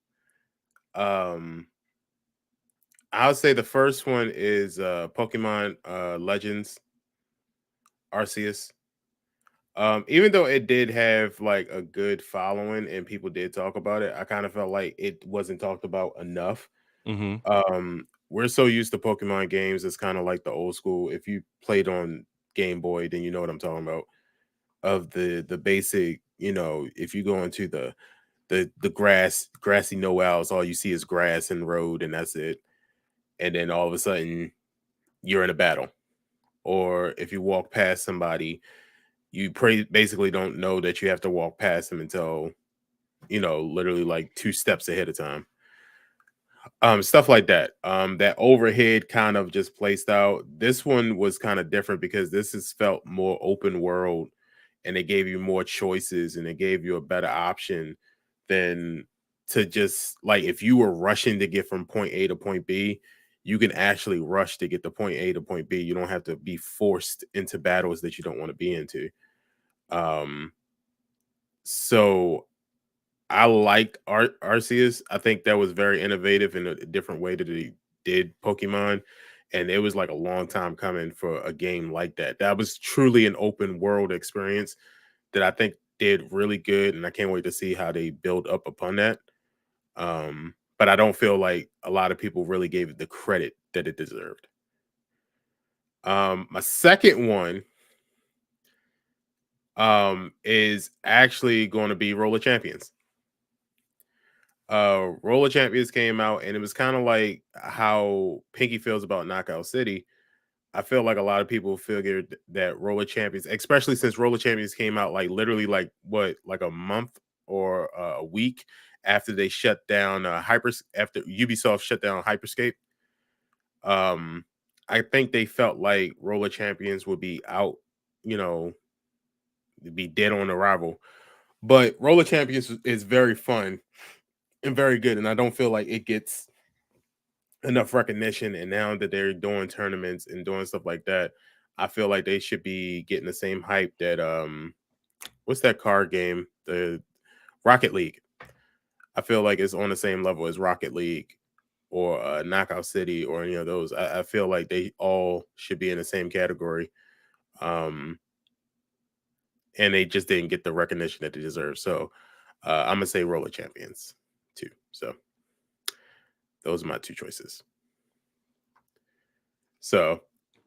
I'll say the first one is Pokemon Legends Arceus. Even though it did have like a good following and people did talk about it, I kind of felt like it wasn't talked about enough. We're so used to Pokemon games, it's kind of like the old school. If you played on Game Boy, then you know what I'm talking about. Of the basic, if you go into the grassy Noels, all you see is grass and road, and that's it. And then all of a sudden, you're in a battle. Or if you walk past somebody, you basically don't know that you have to walk past them until, literally like 2 steps ahead of time. Stuff like that. That overhead kind of just placed out. This one was kind of different because this is felt more open world, and it gave you more choices, and it gave you a better option than to just like if you were rushing to get from point A to point B, you can actually rush to get to point A to point B. You don't have to be forced into battles that you don't want to be into. So I liked Arceus. I think that was very innovative in a different way that he did Pokemon. And it was like a long time coming for a game like that. That was truly an open world experience that I think did really good. And I can't wait to see how they build up upon that. But I don't feel like a lot of people really gave it the credit that it deserved. My second one is actually going to be Roller Champions. Roller Champions came out, and it was kind of like how Pinky feels about Knockout City. I feel like a lot of people figured that Roller Champions, especially since Roller Champions came out like literally like a month or a week after they shut down after Ubisoft shut down Hyperscape. I think they felt like Roller Champions would be out, be dead on arrival. But Roller Champions is very fun and very good, and I don't feel like it gets enough recognition. And now that they're doing tournaments and doing stuff like that, I feel like they should be getting the same hype that what's that card game, the Rocket League. I feel like it's on the same level as Rocket League or Knockout City or any of those. I feel like they all should be in the same category, and they just didn't get the recognition that they deserve. So I'm gonna say Roller Champions too. So those are my two choices. So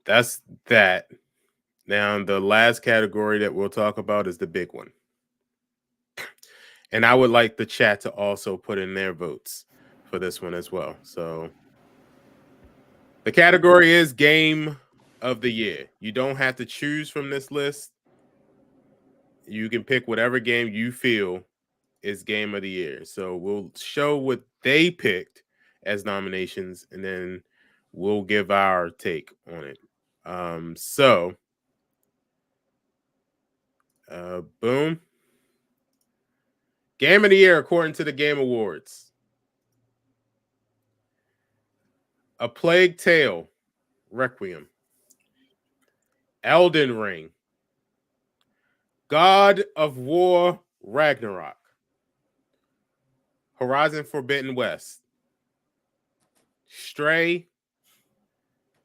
that's that. Now, the last category that we'll talk about is the big one. And I would like the chat to also put in their votes for this one as well. So the category is Game of the Year. You don't have to choose from this list. You can pick whatever game you feel is Game of the Year. So we'll show what they picked as nominations, and then we'll give our take on it. Boom. Game of the Year according to the Game Awards. A Plague Tale, Requiem. Elden Ring. God of War, Ragnarok. Horizon Forbidden West. Stray.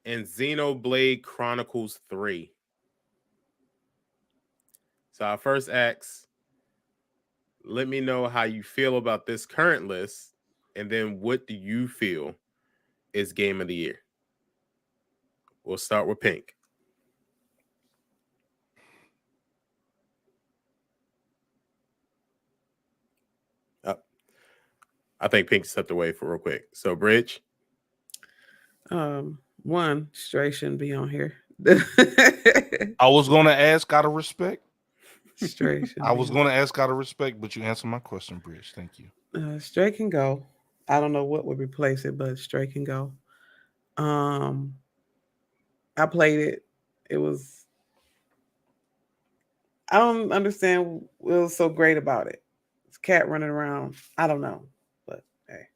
And Xenoblade Chronicles 3. So our first ask, let me know how you feel about this current list, and then what do you feel is Game of the Year? We'll start with Pink. I think Pink stepped away for real quick. So Bridge. One, Stray shouldn't be on here. I was going to ask out of respect. Stray. I was going to ask out of respect, but you answered my question, Bridge. Thank you. Stray can go. I don't know what would replace it, but Stray can go. I played it. It was. I don't understand what was so great about it. It's cat running around. I don't know, but hey.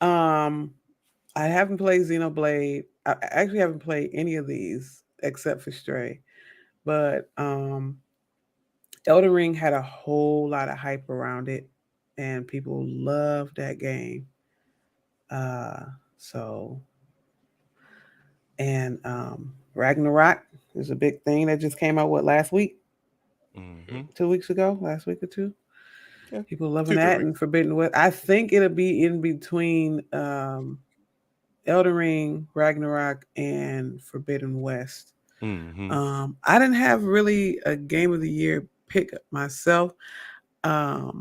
I haven't played Xenoblade. I actually haven't played any of these except for Stray. But Elden Ring had a whole lot of hype around it, and people love that game. So and Ragnarok is a big thing that just came out last week, Mm-hmm. 2 weeks ago, last week or two. Yeah. People loving 2-3 that weeks. and Forbidden West. I think it'll be in between Elden Ring, Ragnarok, and Forbidden West. Mm-hmm. I didn't have really a game of the year pick myself. Because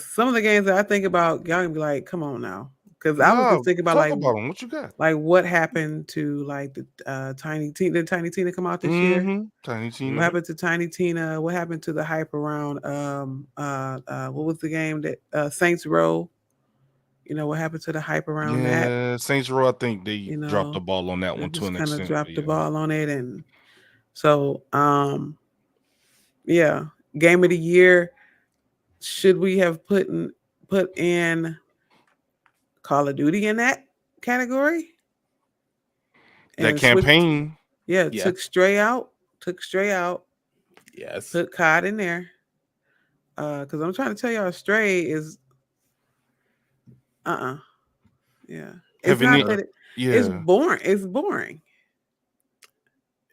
some of the games that I think about, y'all gonna be like, come on now. Because I was just thinking about talk about them. What you got? like what happened to like the Tiny Tina. Did Tiny Tina come out this year? Tiny What Tina. happened to Tiny Tina? What happened to the hype around what was the game that Saints Row? What happened to the hype around that? Yeah, Saints Row. I think they You dropped the know, ball on that they one to just an kind of extent. dropped the Yeah. ball on it, and so yeah, game of the year. Should we have put in Call of Duty in that category? That And switched- campaign. yeah, Yeah. took Stray out, Yes. put COD in there. Because I'm trying to tell y'all, Stray is yeah. It's Have not any- that Yeah. it's boring. It's boring.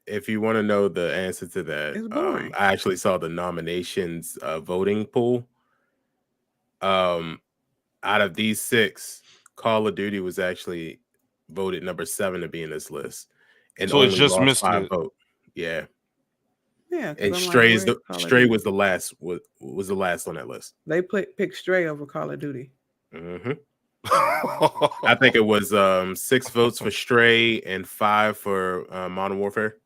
If you want to know the answer to that, It's boring. I actually saw the nominations voting pool. Out of these 6, Call of Duty was actually voted number 7 to be in this list, and So it only just lost missed 5 it. votes. Yeah, Yeah, 'cause and I'm like, Stray where's Call of Stray Duty? was the last was the last on that list. They picked Stray over Call of Duty. Hmm I think it was 6 votes for Stray and 5 for Modern Warfare.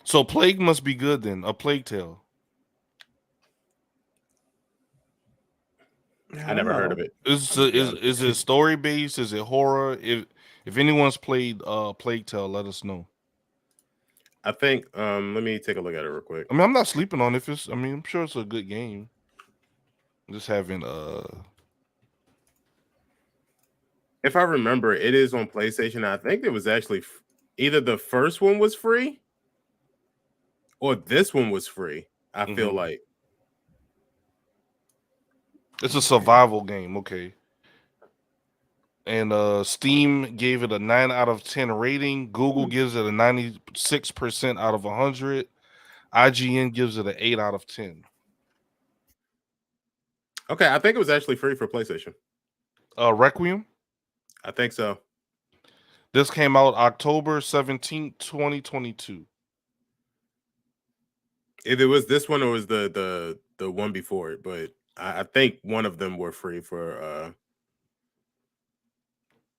So Plague must be good then. A Plague Tale. I never heard of it. Is I'm gonna be it story based? Is it horror? If anyone's played Plague Tale, let us know. I think let me take a look at it real quick. I mean, I'm not sleeping on it. I'm sure it's a good game. Just haven't If I remember, it is on PlayStation. I think it was actually either the first one was free or this one was free. I feel Mhm. like it's a survival game, okay. And Steam gave it a 9 out of 10 rating. Google gives it a 96% out of 100. IGN gives it an 8 out of 10. okay. I think it was actually free for PlayStation. Requiem. I think so. This came out October 17th, 2022. Either it was this one or was the one before it, but I think one of them were free for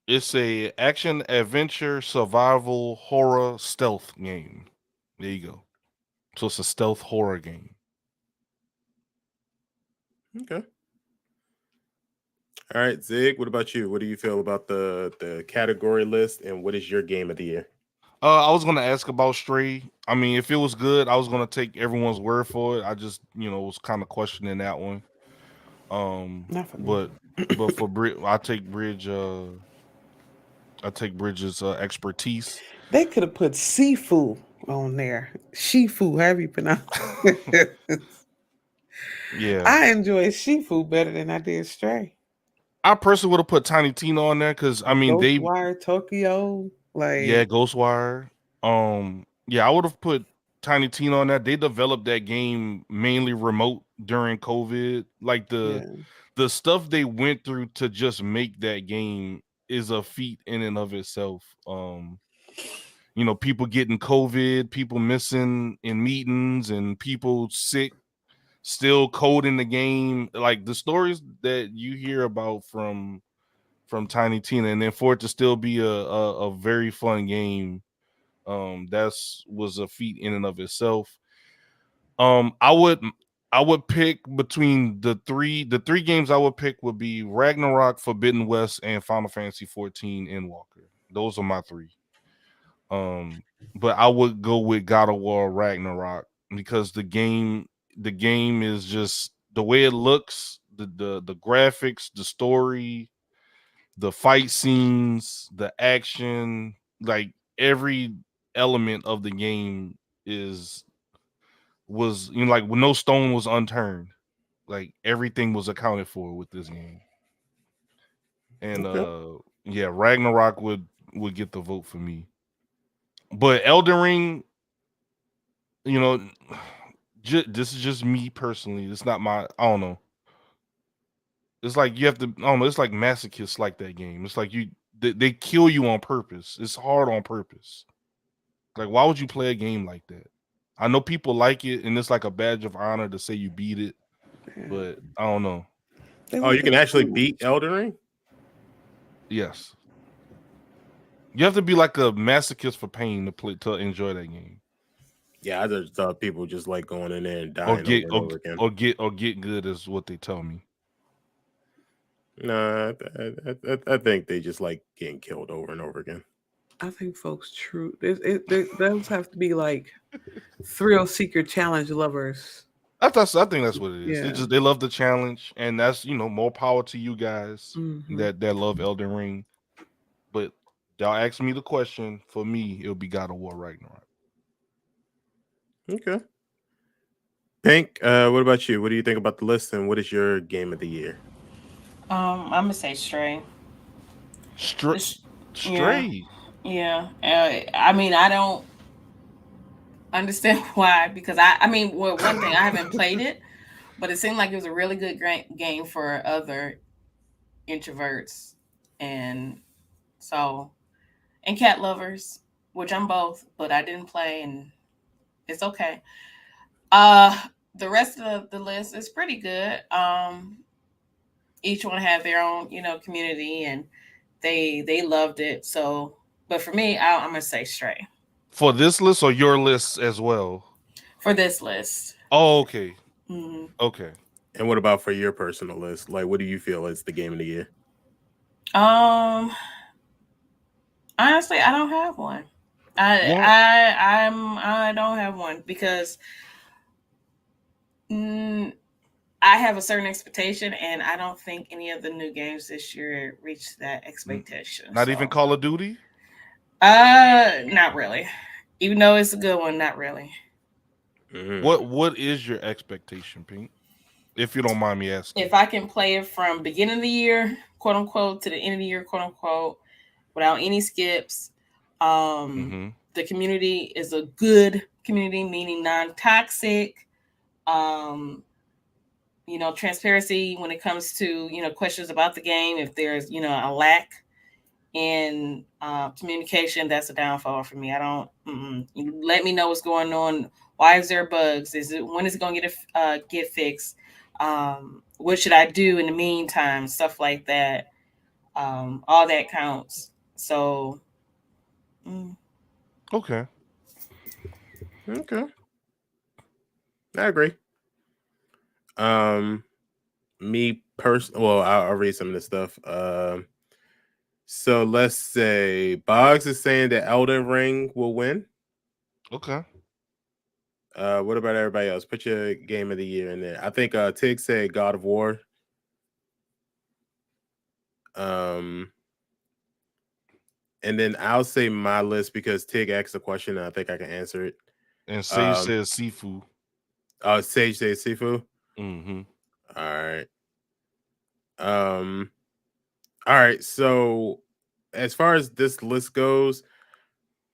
It's a action adventure survival horror stealth game. There you go. So it's a stealth horror game. okay. All right, Zig, what about you? What do you feel about the category list, and what is your game of the year? I was gonna ask about Stray. I mean, if it was good, I was gonna take everyone's word for it. I just, was kind of questioning that one. Not for me. but for I take Bridge's expertise. They could have put Sifu on there. Shifu, however you pronounce it. Yeah, I enjoy Shifu better than I did Stray. I personally would have put Tiny Tina on there because I mean Ghostwire Tokyo, like Ghostwire. I would have put Tiny Tina on that. They developed that game mainly remote during COVID. Like the stuff they went through to just make that game is a feat in and of itself. People getting COVID, people missing in meetings, and people sick, still coding the game. Like the stories that you hear about from Tiny Tina, and then for it to still be a very fun game, was a feat in and of itself. I would pick between the three games I would pick would be Ragnarok, Forbidden West, and Final Fantasy 14 Endwalker. Those are my 3. But I would go with God of War Ragnarok because the game is just the way it looks, the graphics, the story, the fight scenes, the action, like every element of the game was like when no stone was unturned. Like everything was accounted for with this game. And Okay. yeah, Ragnarok would get the vote for me. But Elden Ring, you know, this is just me personally. It's not my. I don't know. It's like you have to. I don't know. It's like masochists like that game. It's like they kill you on purpose. It's hard on purpose. Like, why would you play a game like that? I know people like it, and it's like a badge of honor to say you beat it. Yeah. But I don't know. They Oh, want you the can actually food. beat Elden Ring? Yes, you have to be like a masochist for pain to enjoy that game. Yeah, I just thought people just like going in there and dying over and over again. Or get good is what they tell me. No, I think they just like getting killed over and over again. I think folks those have to be like thrill seeker challenge lovers. I think that's what it is. Yeah. They love the challenge, and that's more power to you guys Mhm. that love Elden Ring. But y'all ask me the question. For me, it'll be God of War Ragnarok. Okay. Pink, what about you? What do you think about the list, and what is your game of the year? I'm gonna say Stray. Stray. Yeah. I mean, I don't understand why, because I mean, well, one thing, I haven't played it, but it seemed like it was a really good game for other introverts, and cat lovers, which I'm both, but I didn't play, and it's okay. The rest of the list is pretty good. Each one had their own, community, and they loved it. So, but for me, I'm gonna say Stray For this list or your list as well? for this list. Oh, okay. Mm-hmm. Okay. And what about for your personal list? Like, what do you feel is the game of the year? Honestly, I don't have one. I don't have one because I have a certain expectation, and I don't think any of the new games this year reached that expectation. Not even Call of Duty? Not really. Even though it's a good one, not really. Mm-hmm. What is your expectation, Pink? If you don't mind me asking. If I can play it from beginning of the year, quote unquote, to the end of the year, quote unquote, without any skips. The community is a good community, meaning non-toxic. Transparency when it comes to questions about the game. If there's a lack in communication, that's a downfall for me. I don't. You let me know what's going on. Why is there bugs? When is it going to get fixed? What should I do in the meantime? Stuff like that. All that counts. So. Okay. I agree. Me personally, well, I'll read some of this stuff. So let's say Boggs is saying that Elden Ring will win. Okay. What about everybody else? Put your game of the year in there. I think Tig said God of War. And then I'll say my list because Tig asked a question and I think I can answer it. And Sage says Sifu. Sage says Sifu. Mm-hmm. All right. So as far as this list goes,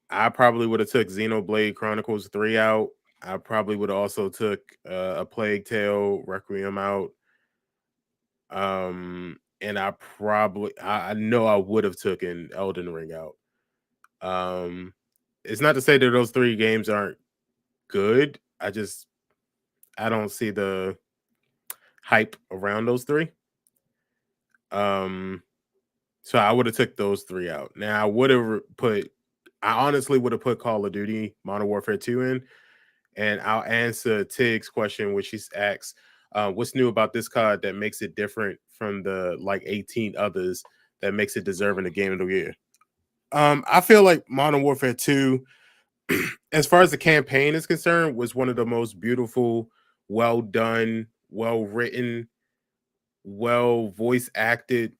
I probably would have took Xenoblade Chronicles 3 out. I probably would have also took A Plague Tale Requiem out. And I know I would have taken Elden Ring out. It's not to say that those three games aren't good. I don't see the hype around those three. So I would have took those three out. Now I honestly would have put Call of Duty Modern Warfare 2 in, and I'll answer Tig's question, which he asks, what's new about this card that makes it different from the 18 others that makes it deserving the game of the year? I feel like Modern Warfare 2, as far as the campaign is concerned, was one of the most beautiful, well done well written, well voice acted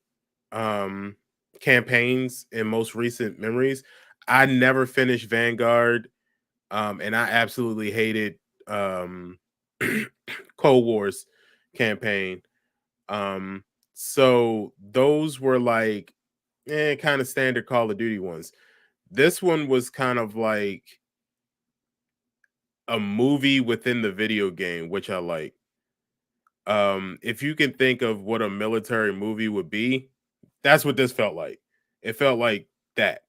campaigns in most recent memories. I never finished Vanguard, and I absolutely hated Cold War's campaign. So those were like kind of standard Call of Duty ones. This one was kind of like a movie within the video game, which I like. If you can think of what a military movie would be, that's what this felt like. It felt like that.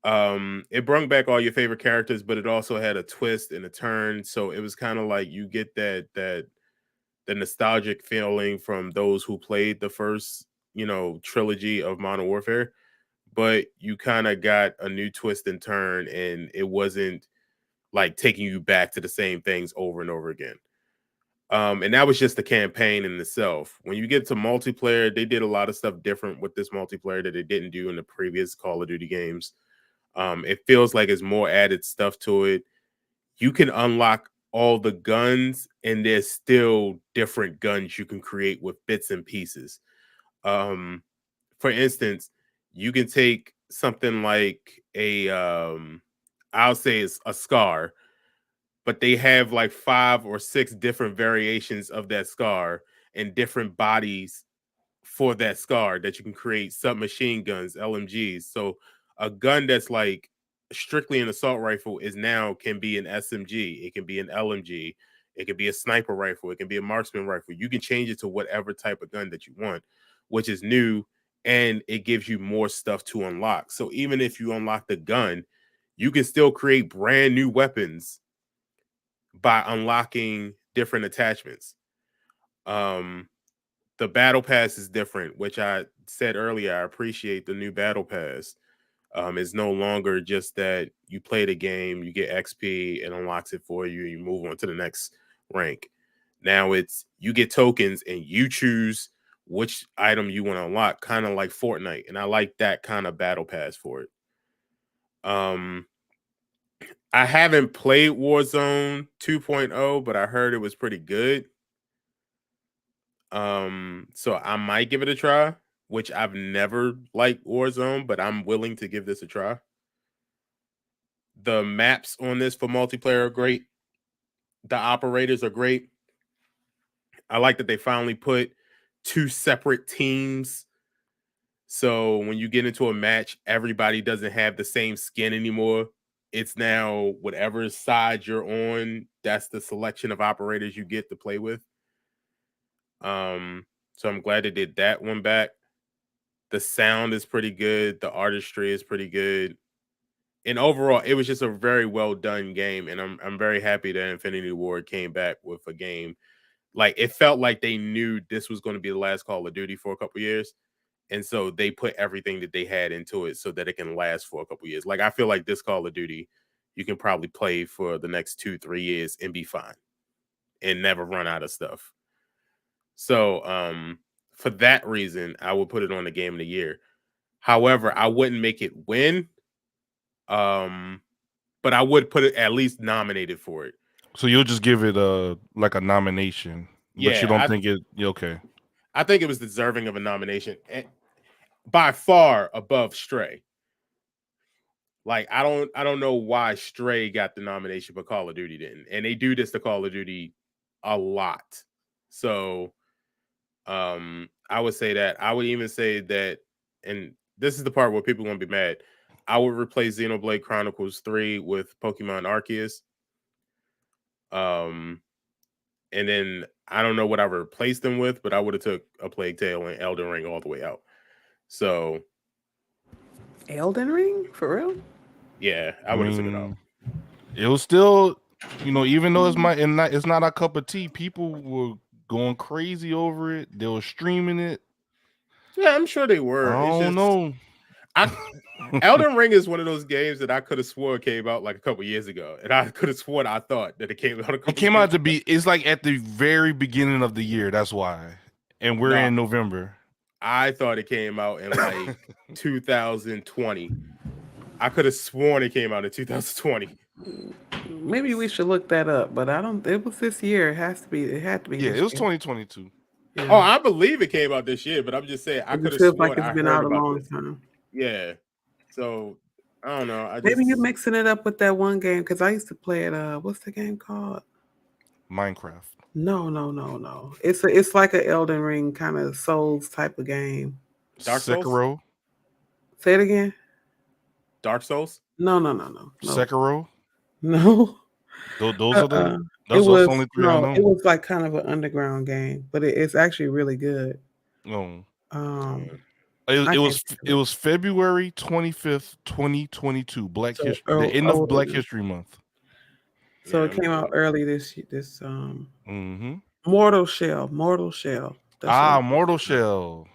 It brought back all your favorite characters, but it also had a twist and a turn. So it was kind of like you get that the nostalgic feeling from those who played the first, trilogy of Modern Warfare, but you kind of got a new twist and turn, and it wasn't like taking you back to the same things over and over again. And that was just the campaign in itself. When you get to multiplayer, they did a lot of stuff different with this multiplayer that they didn't do in the previous Call of Duty games. It feels like it's more added stuff to it. You can unlock all the guns, and there's still different guns you can create with bits and pieces. For instance, you can take something like I'll say it's a SCAR, but they have like 5 or 6 different variations of that SCAR and different bodies for that SCAR that you can create submachine guns, LMGs. So a gun that's like strictly an assault rifle is now can be an SMG, it can be an LMG, it can be a sniper rifle, it can be a marksman rifle. You can change it to whatever type of gun that you want, which is new, and it gives you more stuff to unlock. So even if you unlock the gun, you can still create brand new weapons by unlocking different attachments. The battle pass is different, which I said earlier. I appreciate the new battle pass. It's no longer just that you play the game, you get XP, and unlocks it for you, and you move on to the next rank. Now it's you get tokens and you choose which item you want to unlock, kind of like Fortnite. And I like that kind of battle pass for it. I haven't played Warzone 2.0, but I heard it was pretty good. So I might give it a try, which I've never liked Warzone, but I'm willing to give this a try. The maps on this for multiplayer are great. The operators are great. I like that they finally put 2 separate teams. So when you get into a match, everybody doesn't have the same skin anymore. It's now whatever side you're on, that's the selection of operators you get to play with. So I'm glad they did that one back. The sound is pretty good. The artistry is pretty good. And overall, it was just a very well done game. And I'm very happy that Infinity Ward came back with a game. Like it felt like they knew this was going to be the last Call of Duty for a couple years. And so they put everything that they had into it so that it can last for a couple years. Like I feel like this Call of Duty, you can probably play for the next 2-3 years and be fine and never run out of stuff. So for that reason, I would put it on the game of the year. However, I wouldn't make it win. But I would put it at least nominated for it. So you'll just give it a nomination, but Yeah, you don't think it? Okay. I think it was deserving of a nomination, by far above Stray. Like I don't know why Stray got the nomination, but Call of Duty didn't, and they do this to Call of Duty a lot. So, I would say that. I would even say that, and this is the part where people are gonna be mad. I would replace Xenoblade Chronicles 3 with Pokemon Arceus. And then I don't know what I replaced them with, but I would have took a Plague Tale and Elden Ring all the way out. So Elden Ring? For real? yeah, I would have took it out. It was still, even though it's not a cup of tea, people were going crazy over it. They were streaming it. Yeah, I'm sure they were. I don't know. Elden Ring is one of those games that I could have sworn came out like a couple years ago, and I could have sworn I thought that it came out. It came out to be. It's like at the very beginning of the year. That's why, and we're in November. I thought it came out in like 2020. I could have sworn it came out in 2020. Maybe we should look that up, but I don't. It was this year. It has to be. It had to be. Yeah, this it was year. 2022. Yeah. Oh, I believe it came out this year, but I'm just saying I It could just have feels like sworn it's I been heard out a about long this. time. Yeah. So I don't know. I Maybe just you're mixing it up with that one game because I used to play it. What's the game called? Minecraft. No. It's like an Elden Ring kind of Souls type of game. Dark Souls? Sekiro. Say it again. Dark Souls. No. Sekiro. No. Those are the. It Those are was the only three I know. It was like kind of an underground game, but it's actually really good. No. It was February 25th, 2022. So, the end of Black History Month. So Yeah, it came out early this Mm-hmm. Mortal Shell. That's Mortal Shell.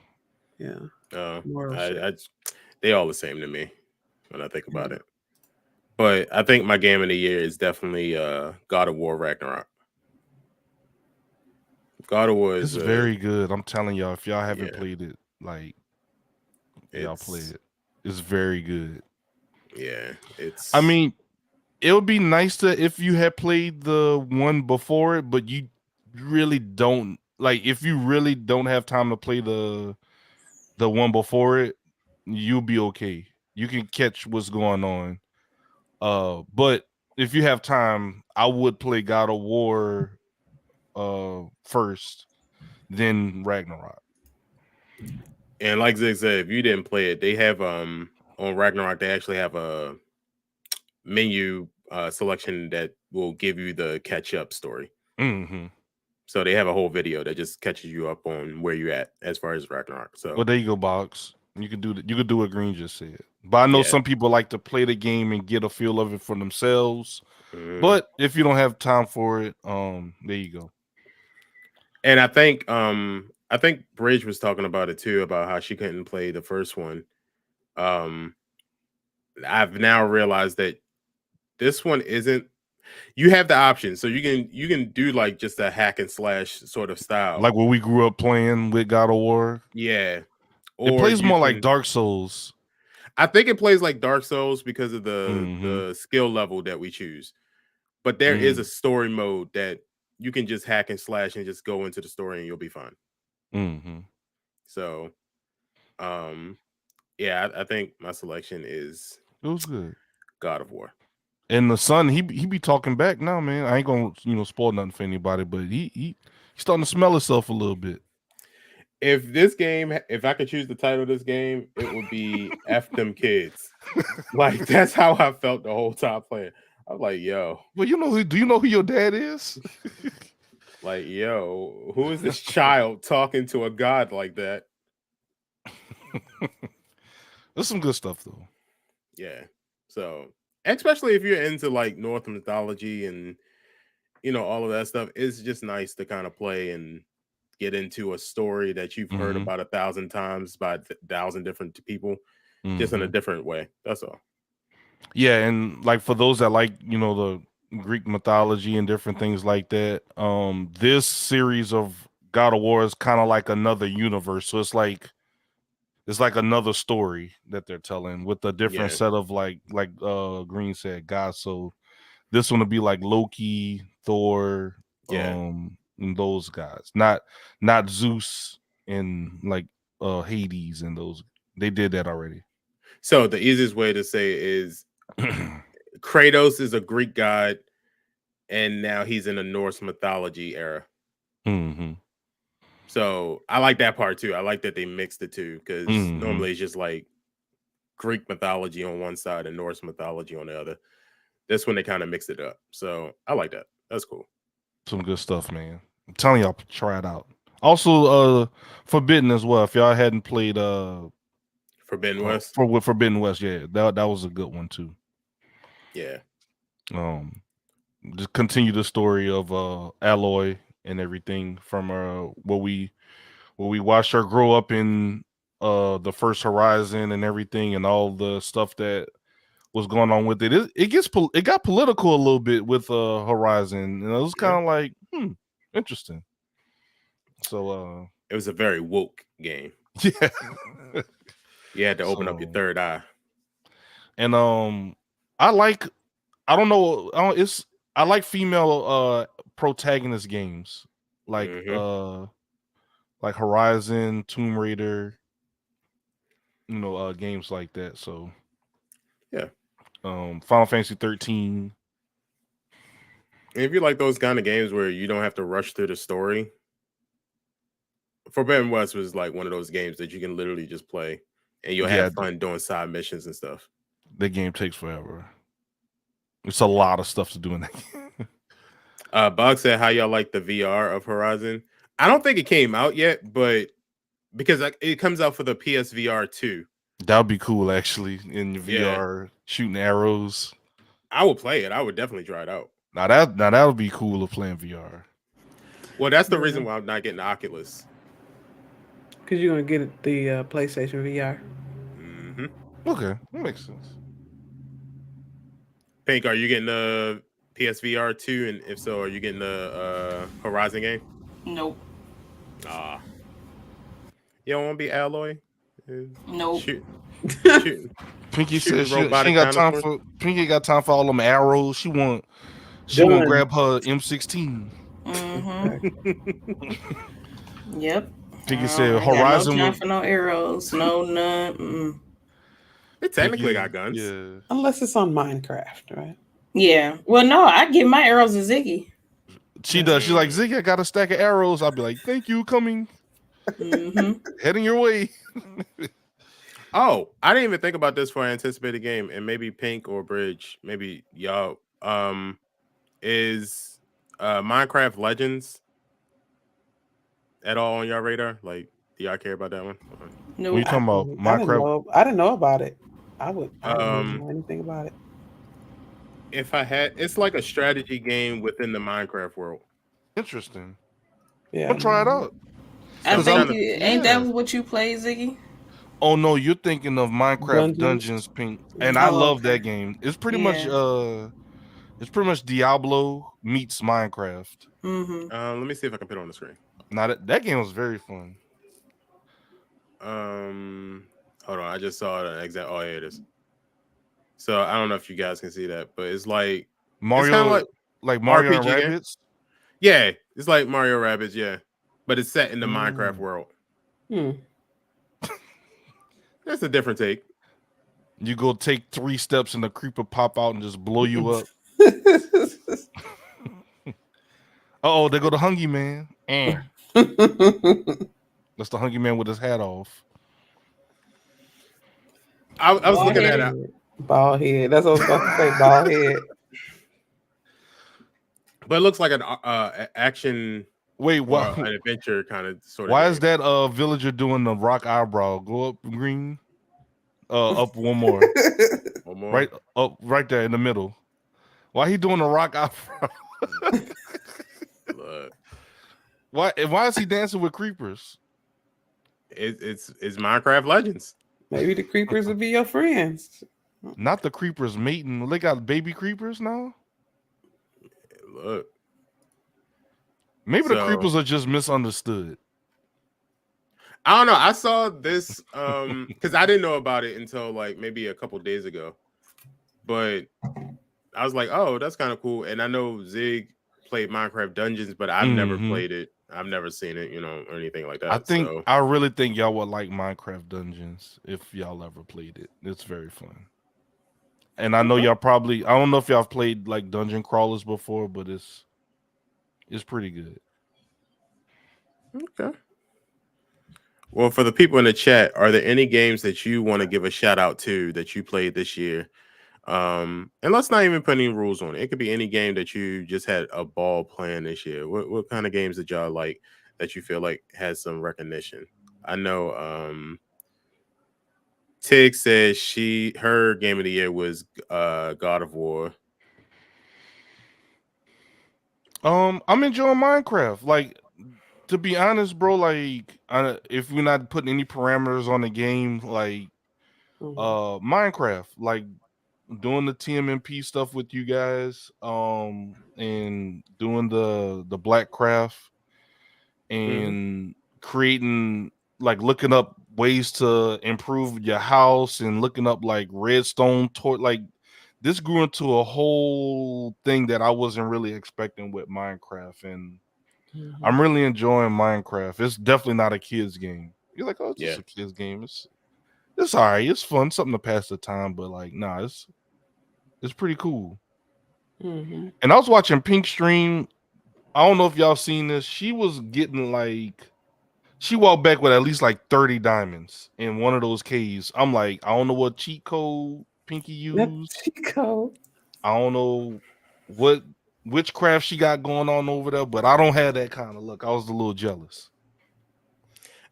Yeah. Mortal Shell. They all the same to me when I think about it. But I think my game of the year is definitely God of War Ragnarok. God of War is very good. I'm telling y'all, if y'all haven't played it, like y'all play it. It's very good. Yeah, it's. I mean, it would be nice to if you had played the one before it, but you really don't like. If you really don't have time to play the one before it, you'll be okay. You can catch what's going on. But if you have time, I would play God of War first, then Ragnarok. And like Zig said, if you didn't play it, they have on Ragnarok, they actually have a menu selection that will give you the catch up story. Mm-hmm. So they have a whole video that just catches you up on where you're at as far as Ragnarok. So well, there you go, Box. You could do what Green just said. But I know some people like to play the game and get a feel of it for themselves. But if you don't have time for it, there you go. And I think Bridge was talking about it too, about how she couldn't play the first one. I've now realized that this one isn't. You have the option, so you can do like just a hack and slash sort of style, like what we grew up playing with God of War. Yeah, it plays more like Dark Souls. I think it plays like Dark Souls because of the skill level that we choose. But there is a story mode that you can just hack and slash and just go into the story and you'll be fine. Mm-hmm. So, yeah, I think my selection is. It was good. God of War. And the son, he be talking back now, man. I ain't gonna spoil nothing for anybody, but he's starting to smell himself a little bit. If I could choose the title of this game, it would be F Them Kids. Like that's how I felt the whole time playing. I'm like, yo. Well, do you know who your dad is? Like, yo, who is this child talking to a god like that? There's some good stuff though. Yeah. So, especially if you're into like Norse mythology and all of that stuff, it's just nice to kind of play and get into a story that you've heard about 1,000 times by 1,000 different people, just in a different way. That's all. Yeah, and like for those that like the Greek mythology and different things like that, this series of God of War is kind of like another universe. So it's like another story that they're telling with a different set of like Green said, gods. So this one will be like Loki, Thor, and those guys, not Zeus and like Hades and those. They did that already. So the easiest way to say it is Kratos is a Greek god, and now he's in a Norse mythology era. Mm-hmm. So I like that part too. I like that they mixed the two because normally it's just like Greek mythology on one side and Norse mythology on the other. This one they kind of mixed it up. So I like that. That's cool. Some good stuff, man. I'm telling y'all, try it out. Also, Forbidden as well. If y'all hadn't played Forbidden West. With Forbidden West, yeah, that was a good one too. Yeah. Just continue the story of Aloy and everything from what we watched her grow up in the first Horizon and everything and all the stuff that was going on with it. It got political a little bit with Horizon, and it was kind of like interesting. So it was a very woke game. Yeah. You had to open up your third eye. And I like I don't know. I like female protagonist games like like Horizon, Tomb Raider, games like that. So Yeah. Final Fantasy 13. And if you like those kind of games where you don't have to rush through the story, Forbidden West was like one of those games that you can literally just play and you'll have fun doing side missions and stuff. The game takes forever. It's a lot of stuff to do in that game. Bug said, how y'all like the VR of Horizon? I don't think it came out yet, but because it comes out for the PSVR 2. That would be cool, actually, in VR, shooting arrows. I would play it. I would definitely try it out. Now that would be cool of playing VR. Well, that's the reason why I'm not getting the Oculus. Because you're going to get the PlayStation VR. Mm-hmm. Okay, that makes sense. Pink, are you getting the PSVR 2? And if so, are you getting the Horizon game? Nope. You don't want to be Alloy? Nope. Shoot. Pinky says she ain't got time for Pinky got time for all them arrows. She won't grab her M16. Mm-hmm. Yep. Pinky said Horizon. No time for no arrows. No none. It technically got guns. Yeah. Unless it's on Minecraft, right? Yeah. Well, no, I give my arrows to Ziggy. She does. She's like, Ziggy, I got a stack of arrows. I'll be like, thank you, coming. Heading your way. Oh, I didn't even think about this for an anticipated game, and maybe Pink or Bridge, maybe y'all. Is Minecraft Legends at all on your radar? Like, do y'all care about that one? No. What are you talking about? Minecraft? I didn't know about it. I wouldn't know anything about it. If I had, it's like a strategy game within the Minecraft world. Interesting. Yeah, I'll try it out. I think ain't that what you play, Ziggy? Oh no, you're thinking of Minecraft Dungeons, Pink, and I love that game. It's pretty much Diablo meets Minecraft. Let me see if I can put it on the screen. Now that game was very fun. Hold on, I just saw the exact. Oh, here it is. So I don't know if you guys can see that, but it's like Mario, it's like Mario and RPG Rabbids. Yeah, it's like Mario Rabbids, yeah, but it's set in the Minecraft world. That's a different take. You go take 3 steps and the creeper pop out and just blow you up. Oh, they go the Hungry Man. That's the Hungry Man with his hat off. I was looking at it. Bald head. That's what I was about to say. Bald head. But it looks like an action. Wait, what? An adventure kind of sort of. Why game. is that villager doing the rock eyebrow? Go up green. Up one more. One more. Right up, right there in the middle. Why he doing the rock eyebrow? Look. Why is he dancing with creepers? It's Minecraft Legends. Maybe the creepers would be your friends. Not the creepers mating. They got baby creepers now. Look. Maybe the creepers are just misunderstood. I don't know. I saw this because I didn't know about it until like maybe a couple days ago. But I was like, oh, that's kind of cool. And I know Zig played Minecraft Dungeons, but I've never played it. I've never seen it, or anything like that. I really think y'all would like Minecraft Dungeons if y'all ever played it. It's very fun. And I know y'all probably, I don't know if y'all have played like dungeon crawlers before, but it's pretty good. Okay. Well, for the people in the chat, are there any games that you want to give a shout out to that you played this year? And let's not even put any rules on it. It could be any game that you just had a ball playing this year. What kind of games did y'all like that you feel like has some recognition? I know Tig says her game of the year was God of War. I'm enjoying Minecraft. Like, to be honest, bro, like if we're not putting any parameters on the game, like Minecraft, like doing the TMNP stuff with you guys, and doing the Blackcraft and creating, like looking up ways to improve your house and looking up like redstone like this grew into a whole thing that I wasn't really expecting with Minecraft, and I'm really enjoying Minecraft. It's definitely not a kid's game. You're like, oh, it's just a kid's game. It's all right. It's fun, something to pass the time, but like, nah, it's pretty cool. Mm-hmm. And I was watching Pink stream. I don't know if y'all seen this. She was getting like, she walked back with at least like 30 diamonds in one of those caves. I'm like, I don't know what cheat code Pinky used. Chico. I don't know what witchcraft she got going on over there, but I don't have that kind of look. I was a little jealous.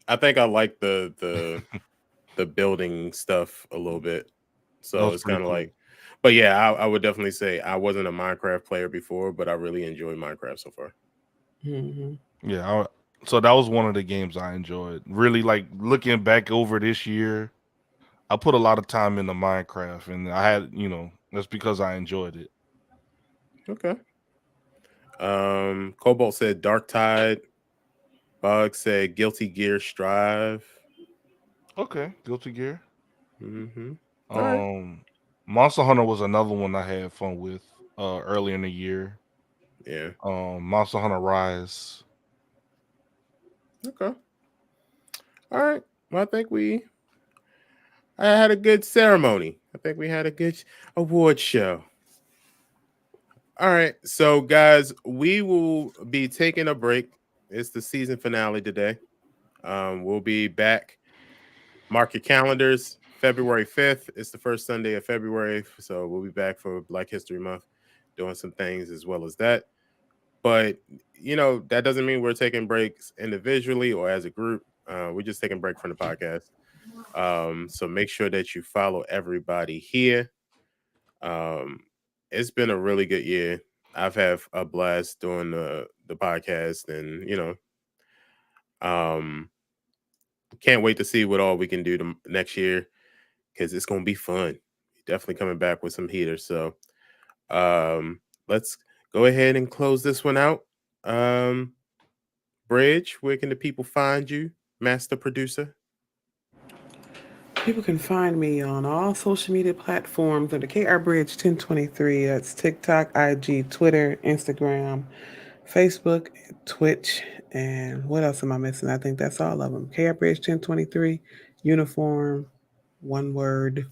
I think I like the building stuff a little bit. So was it's pretty kind of cool. like, but yeah, I would definitely say I wasn't a Minecraft player before, but I really enjoy Minecraft so far. Mm-hmm. Yeah, so that was one of the games I enjoyed. Really, like looking back over this year, I put a lot of time into Minecraft, and I had, that's because I enjoyed it. Okay. Cobalt said Dark Tide. Bug said Guilty Gear Strive. Okay, Guilty Gear. Mm-hmm. All right. Monster Hunter was another one I had fun with earlier in the year. Yeah. Monster Hunter Rise. Okay. All right. Well, I had a good ceremony. I think we had a good award show. All right. So, guys, we will be taking a break. It's the season finale today. We'll be back. Mark your calendars. February 5th. It's the first Sunday of February. So we'll be back for Black History Month, doing some things as well as that. But, that doesn't mean we're taking breaks individually or as a group. We're just taking a break from the podcast. So make sure that you follow everybody here. It's been a really good year. I've had a blast doing the podcast, and can't wait to see what all we can do next year, because it's gonna be fun. Definitely coming back with some heaters. So let's go ahead and close this one out. Bridge, where can the people find you, master producer? People can find me on all social media platforms under KR Bridge 1023. That's TikTok, IG, Twitter, Instagram, Facebook, Twitch, and what else am I missing? I think that's all of them. KR Bridge 1023, uniform, one word.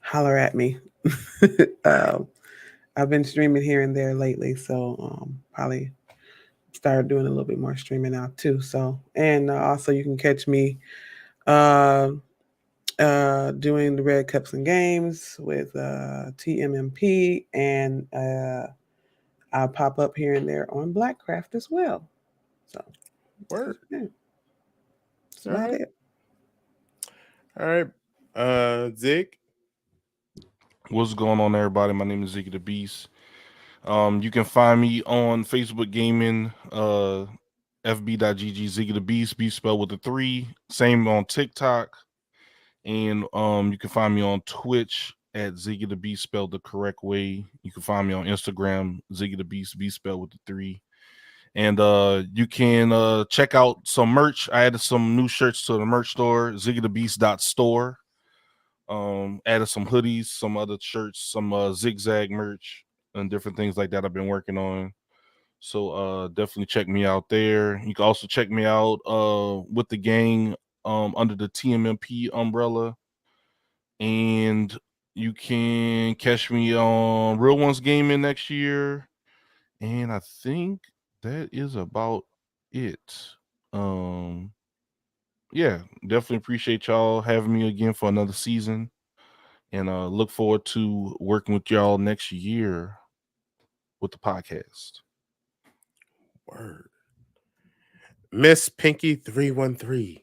Holler at me. I've been streaming here and there lately, so probably started doing a little bit more streaming now too. So, and also you can catch me doing the Red Cups and Games with TMMP, and I'll pop up here and there on Blackcraft as well. So, Word. Yeah. That's All about right. it. All right. Zig. What's going on, everybody? My name is Ziggy the Beast. You can find me on Facebook Gaming, fb.gg, Ziggy the Beast, Beast spelled with a 3. Same on TikTok. And you can find me on Twitch at Ziggy the Beast spelled the correct way. You can find me on Instagram, Ziggy the Beast, Beast spelled with the 3. And you can check out some merch. I added some new shirts to the merch store, ziggythebeast.store. Added some hoodies, some other shirts, some zigzag merch, and different things like that I've been working on. So definitely check me out there. You can also check me out with the gang under the TMMP umbrella. And you can catch me on Real Ones Gaming next year. And I think that is about it. Yeah, definitely appreciate y'all having me again for another season. And look forward to working with y'all next year with the podcast. Word. Miss Pinky 313.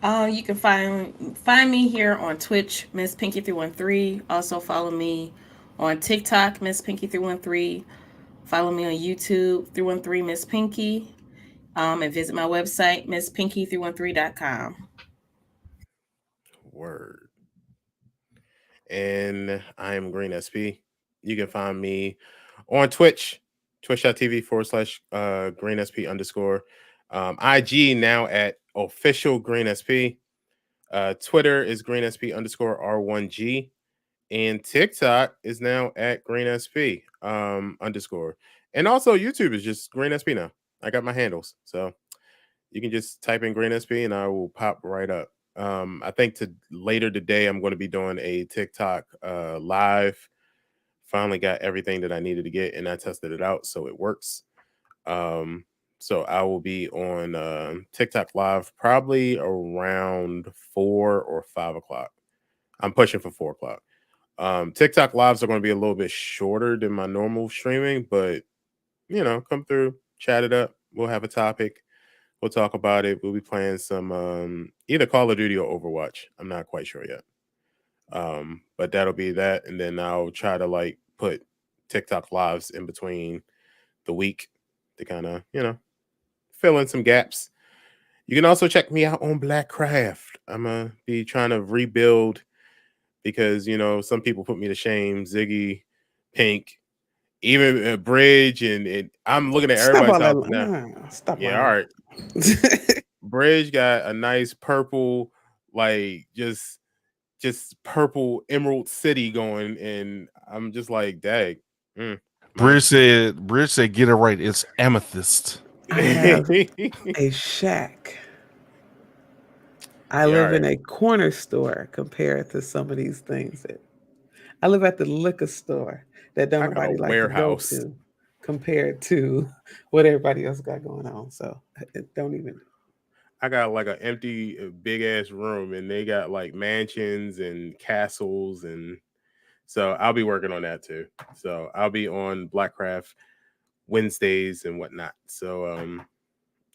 You can find me here on Twitch, Miss Pinky 313. Also follow me on TikTok, Miss Pinky 313. Follow me on YouTube, 313 Miss Pinky. And visit my website, misspinky313.com. Word. And I am Green SP. You can find me on Twitch, twitch.tv/Green SP _. IG now at official Green SP. Twitter is Green SP _R1G. And TikTok is now at GreenSP _ and also YouTube is just GreenSP now. I got my handles, so you can just type in GreenSP and I will pop right up. I think later today I'm going to be doing a TikTok live. Finally got everything that I needed to get, and I tested it out, so it works. So I will be on TikTok live probably around 4 or 5 o'clock. I'm pushing for 4 o'clock. TikTok lives are going to be a little bit shorter than my normal streaming, but come through, chat it up. We'll have a topic. We'll talk about it. We'll be playing some either Call of Duty or Overwatch. I'm not quite sure yet. But that'll be that, and then I'll try to put TikTok lives in between the week to kind of fill in some gaps. You can also check me out on Blackcraft. I'm gonna be trying to rebuild because some people put me to shame. Ziggy, Pink, even Bridge, and I'm looking at everybody's outfit now. Stop. Yeah, all right. Bridge got a nice purple, just purple Emerald City going, and I'm just like, dang. Bridge said, get it right. It's amethyst. I have a shack. I live in a corner store compared to some of these things. I live at the liquor store that don't nobody like to go to compared to what everybody else got going on. So don't even. I got an empty big ass room, and they got mansions and castles, and so I'll be working on that too. So I'll be on Blackcraft Wednesdays and whatnot. So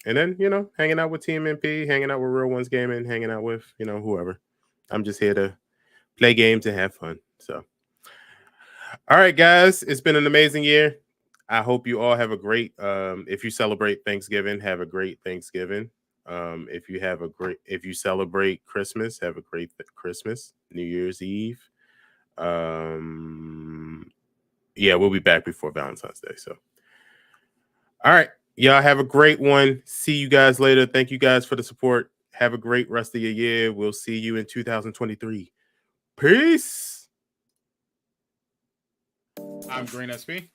and then hanging out with TMNP, hanging out with Real Ones Gaming, hanging out with whoever. I'm just here to play games and have fun. So all right, guys, it's been an amazing year. I hope you all have a great if you celebrate Thanksgiving, have a great Thanksgiving. If you celebrate Christmas, have a great Christmas, New Year's Eve. Yeah, we'll be back before Valentine's Day. So all right, y'all have a great one. See you guys later. Thank you guys for the support. Have a great rest of your year. We'll see you in 2023. Peace. I'm GreenSP.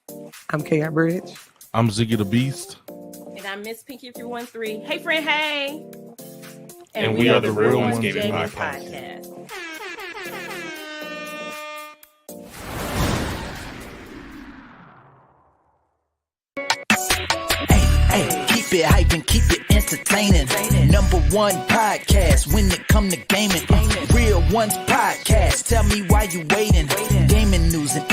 I'm KI Bridge. I'm Ziggy the Beast. And I'm Miss Pinky 313. Hey, friend, hey. And we are the Real Ones Gaming Gaming Podcast. Hey, keep it hype and keep it entertaining. #1 podcast when it come to gaming. Real Ones Podcast. Tell me why you waiting. Gaming news and